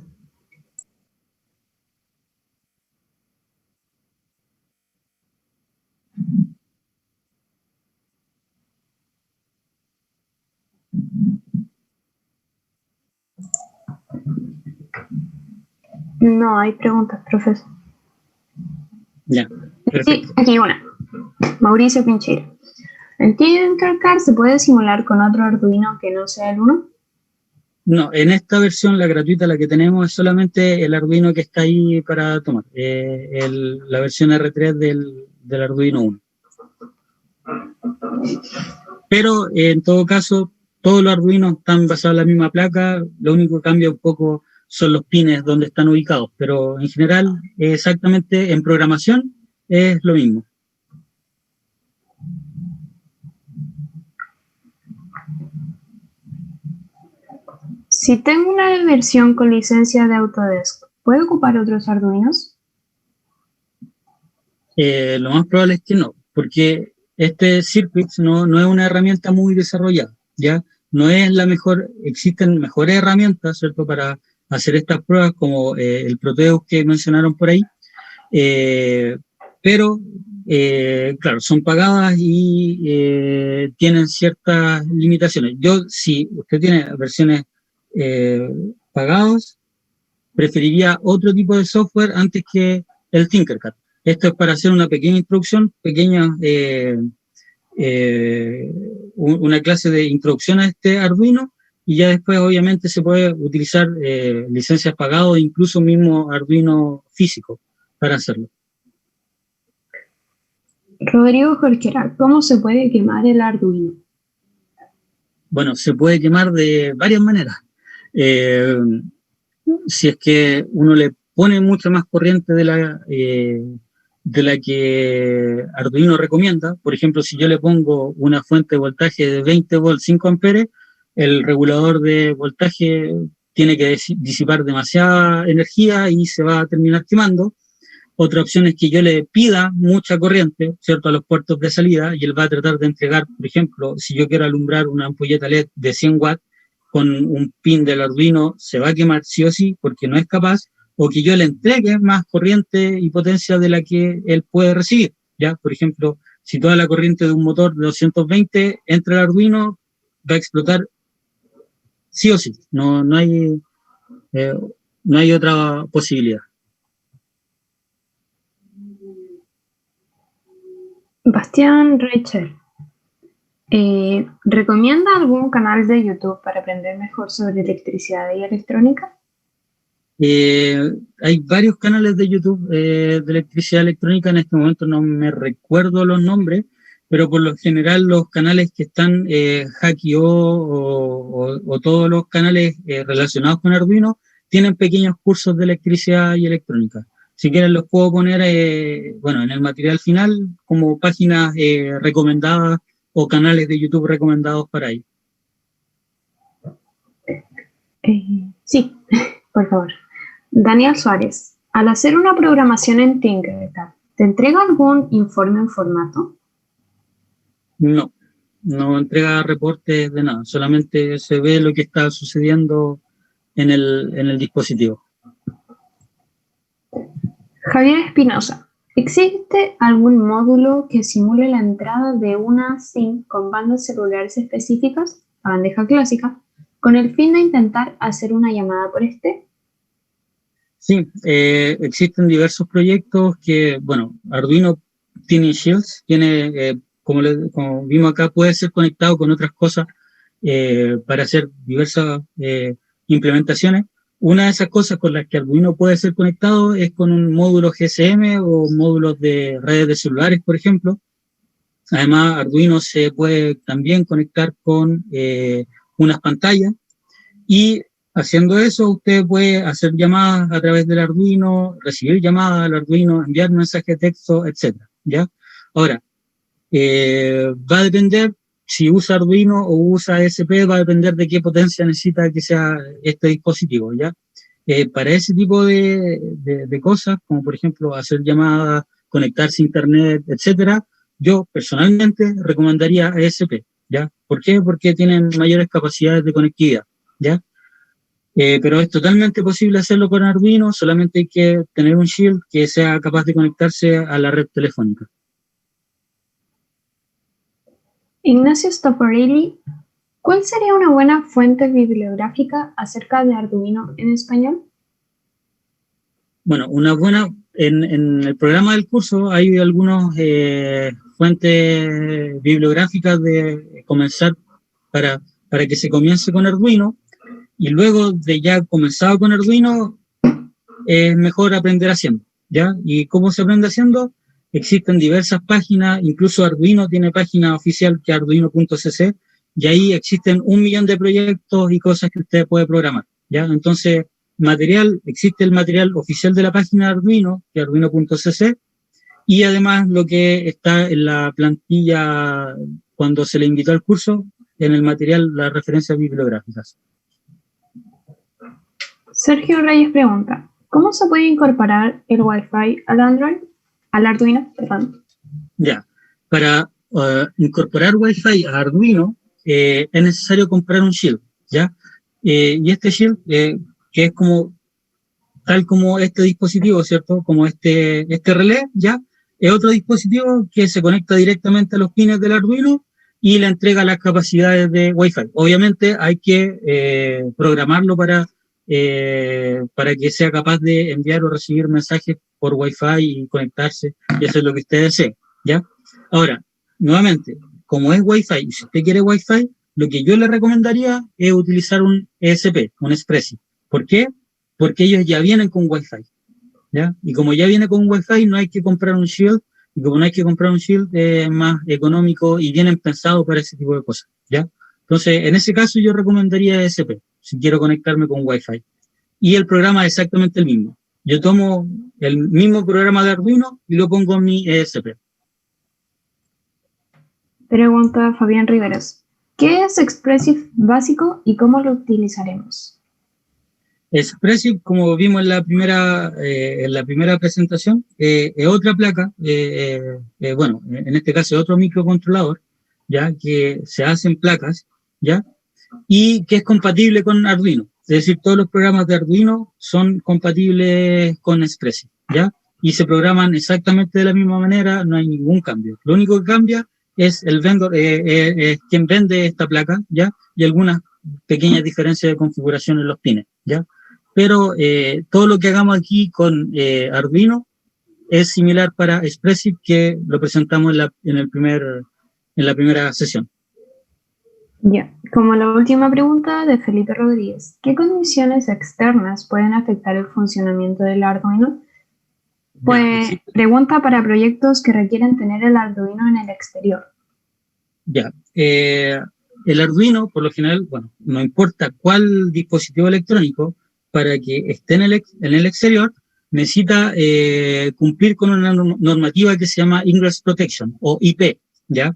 No hay preguntas, profesor. Ya, Sí, perfecto. aquí una. Mauricio Pincheira. ¿En Tinkercad se puede simular con otro Arduino que no sea el 1? No, en esta versión, la gratuita, la que tenemos, es solamente el Arduino que está ahí para tomar. La versión R3 del Arduino 1. Pero en todo caso, todos los Arduinos están basados en la misma placa. Lo único que cambia un poco son los pines donde están ubicados. Pero en general, exactamente en programación, es lo mismo. Si tengo una versión con licencia de Autodesk, ¿puedo ocupar otros Arduinos? Lo más probable es que no, porque este Circuits no es una herramienta muy desarrollada, ¿ya? No es la mejor, existen mejores herramientas, ¿cierto?, para hacer estas pruebas, como el Proteus que mencionaron por ahí, eh, pero, claro, son pagadas y tienen ciertas limitaciones. Si usted tiene versiones eh, pagadas, preferiría otro tipo de software antes que el Tinkercad. Esto es para hacer una pequeña introducción, una clase de introducción a este Arduino, y ya después obviamente se puede utilizar licencias pagadas o incluso mismo Arduino físico para hacerlo. Rodrigo Jorquera, ¿cómo se puede quemar el Arduino? Bueno, se puede quemar de varias maneras. Si es que uno le pone mucha más corriente de la que Arduino recomienda, por ejemplo, si yo le pongo una fuente de voltaje de 20 volts 5 amperes, el regulador de voltaje tiene que disipar demasiada energía y se va a terminar quemando. Otra opción es que yo le pida mucha corriente, ¿cierto?, a los puertos de salida, y él va a tratar de entregar, por ejemplo, si yo quiero alumbrar una ampolleta LED de 100 watts, con un pin del Arduino se va a quemar sí o sí porque no es capaz, o que yo le entregue más corriente y potencia de la que él puede recibir, ¿ya? Por ejemplo, si toda la corriente de un motor de 220 entra al Arduino, va a explotar sí o sí, eh, no hay otra posibilidad. Bastián Reicher. ¿Recomienda algún canal de YouTube para aprender mejor sobre electricidad y electrónica? Hay varios canales de YouTube de electricidad electrónica, en este momento no me recuerdo los nombres, pero por lo general los canales que están Hackio o todos los canales relacionados con Arduino tienen pequeños cursos de electricidad y electrónica. Si quieren los puedo poner bueno, en el material final como páginas recomendadas o canales de YouTube recomendados para ello. Sí, por favor. Daniel Suárez, al hacer una programación en Tinkercad, ¿te entrega algún informe en formato? No entrega reportes de nada, solamente se ve lo que está sucediendo en el dispositivo. Javier Espinosa, ¿existe algún módulo que simule la entrada de una SIM con bandas celulares específicas, la bandeja clásica, con el fin de intentar hacer una llamada por este? Sí, existen diversos proyectos que, bueno, Arduino tiene Shields, como vimos acá, puede ser conectado con otras cosas para hacer diversas implementaciones. Una de esas cosas con las que Arduino puede ser conectado es con un módulo GSM o módulos de redes de celulares, por ejemplo. Además, Arduino se puede también conectar con unas pantallas, y haciendo eso usted puede hacer llamadas a través del Arduino, recibir llamadas al Arduino, enviar mensajes de texto, etcétera, ¿ya? Ahora, va a depender si usa Arduino o usa ASP, va a depender de qué potencia necesita que sea este dispositivo, ¿ya? Para ese tipo de cosas, como por ejemplo hacer llamadas, conectarse a internet, etcétera, yo personalmente recomendaría ASP, ¿ya? ¿Por qué? Porque tienen mayores capacidades de conectividad, ¿ya? Pero es totalmente posible hacerlo con Arduino, solamente hay que tener un shield que sea capaz de conectarse a la red telefónica. Ignacio Stoporelli, ¿cuál sería una buena fuente bibliográfica acerca de Arduino en español? Bueno, en el programa del curso hay algunas fuentes bibliográficas de comenzar para que se comience con Arduino, y luego de ya comenzado con Arduino, es mejor aprender haciendo, ¿ya? ¿Y cómo se aprende haciendo? Existen diversas páginas, incluso Arduino tiene página oficial que es arduino.cc, y ahí existen 1 millón de proyectos y cosas que usted puede programar, ¿ya? Entonces, existe el material oficial de la página de Arduino, que es arduino.cc, y además lo que está en la plantilla cuando se le invitó al curso, en el material, las referencias bibliográficas. Sergio Reyes pregunta, ¿cómo se puede incorporar el Wi-Fi al Arduino? Perdón. Ya, para incorporar Wi-Fi a Arduino es necesario comprar un shield, ¿ya? Y este shield, que es tal como este dispositivo, ¿cierto? Como este relé, ¿ya? Es otro dispositivo que se conecta directamente a los pines del Arduino y le entrega las capacidades de Wi-Fi. Obviamente hay que programarlo para que sea capaz de enviar o recibir mensajes por Wi-Fi y conectarse y hacer lo que usted desee, ¿ya? Ahora, nuevamente, como es Wi-Fi, y si usted quiere Wi-Fi, lo que yo le recomendaría es utilizar un ESP, un Espressif. ¿Por qué? Porque ellos ya vienen con Wi-Fi, ¿ya? Y como ya viene con Wi-Fi, no hay que comprar un Shield, y como no hay que comprar un Shield, es más económico y vienen pensados para ese tipo de cosas, ¿ya? Entonces, en ese caso yo recomendaría ESP, si quiero conectarme con Wi-Fi. Y el programa es exactamente el mismo. Yo tomo el mismo programa de Arduino y lo pongo en mi ESP. Pregunta Fabián Riveros, ¿qué es Expressif básico y cómo lo utilizaremos? Expressif, como vimos en la primera presentación, es otra placa, bueno, en este caso es otro microcontrolador, ya que se hacen placas, ya, y que es compatible con Arduino. Es decir, todos los programas de Arduino son compatibles con Expressif, ya, y se programan exactamente de la misma manera, no hay ningún cambio. Lo único que cambia es el vendor, quien vende esta placa, ya, y algunas pequeñas diferencias de configuración en los pines, ya. Pero todo lo que hagamos aquí con Arduino es similar para Expressif, que lo presentamos en la primera sesión. Ya, como la última pregunta de Felipe Rodríguez, ¿qué condiciones externas pueden afectar el funcionamiento del Arduino? Pues Ya, pregunta para proyectos que requieren tener el Arduino en el exterior. Ya, el Arduino, por lo general, bueno, no importa cuál dispositivo electrónico, para que esté en el exterior, necesita cumplir con una normativa que se llama Ingress Protection, o IP, ¿ya?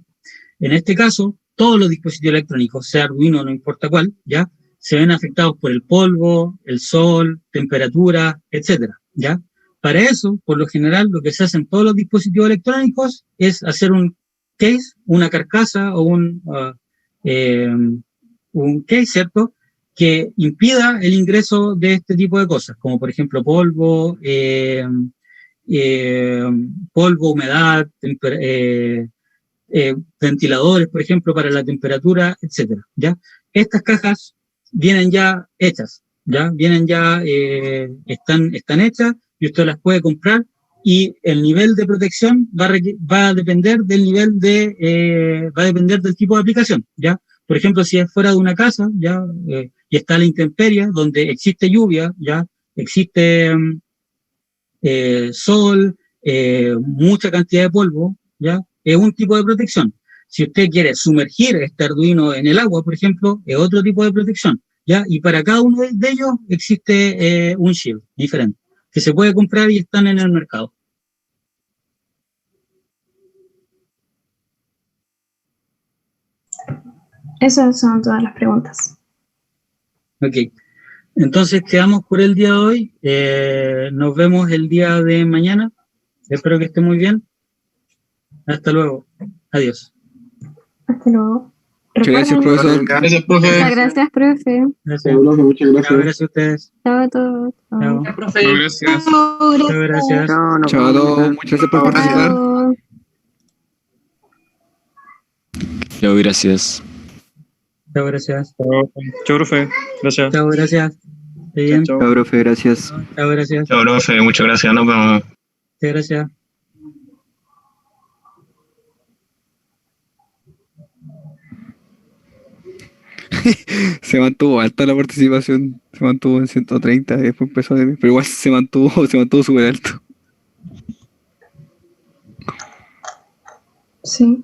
En este caso, todos los dispositivos electrónicos, sea Arduino, no importa cuál, ¿ya? Se ven afectados por el polvo, el sol, temperatura, etcétera, ¿ya? Para eso, por lo general, lo que se hace en todos los dispositivos electrónicos es hacer un case, una carcasa o un case, ¿cierto?, que impida el ingreso de este tipo de cosas, como por ejemplo polvo, humedad, ventiladores, por ejemplo, para la temperatura, etcétera, ¿ya? Estas cajas vienen ya hechas, ¿ya? Vienen ya, están hechas y usted las puede comprar, y el nivel de protección va a depender del va a depender del tipo de aplicación, ¿ya? Por ejemplo, si es fuera de una casa, ¿ya? Y está a la intemperie, donde existe lluvia, ¿ya? Existe sol, mucha cantidad de polvo, ¿ya? Es un tipo de protección. Si usted quiere sumergir este Arduino en el agua, por ejemplo, es otro tipo de protección, ¿ya? Y para cada uno de ellos existe un shield diferente, que se puede comprar y están en el mercado. Esas son todas las preguntas. Ok. Entonces quedamos por el día de hoy. Nos vemos el día de mañana. Espero que esté muy bien. Hasta luego. Adiós. Hasta luego. Muchas gracias, profesor. Gracias, profe. Muchas gracias, profe. Gracias. Muchas No, gracias. gracias a ustedes. Chao a todos. Chao. Profe. Gracias. Chao, gracias. Chao a todos, muchas gracias por participar. Chao. Chao, gracias. Chao, gracias. Chao, profe. Gracias. Chao, gracias. Esté bien. Chao. Chao, profe, gracias. Chao, gracias. Chao, profe, muchas gracias, nos vemos. Gracias. Se mantuvo alta la participación, se mantuvo en 130, después empezó pero igual se mantuvo súper alto. Sí.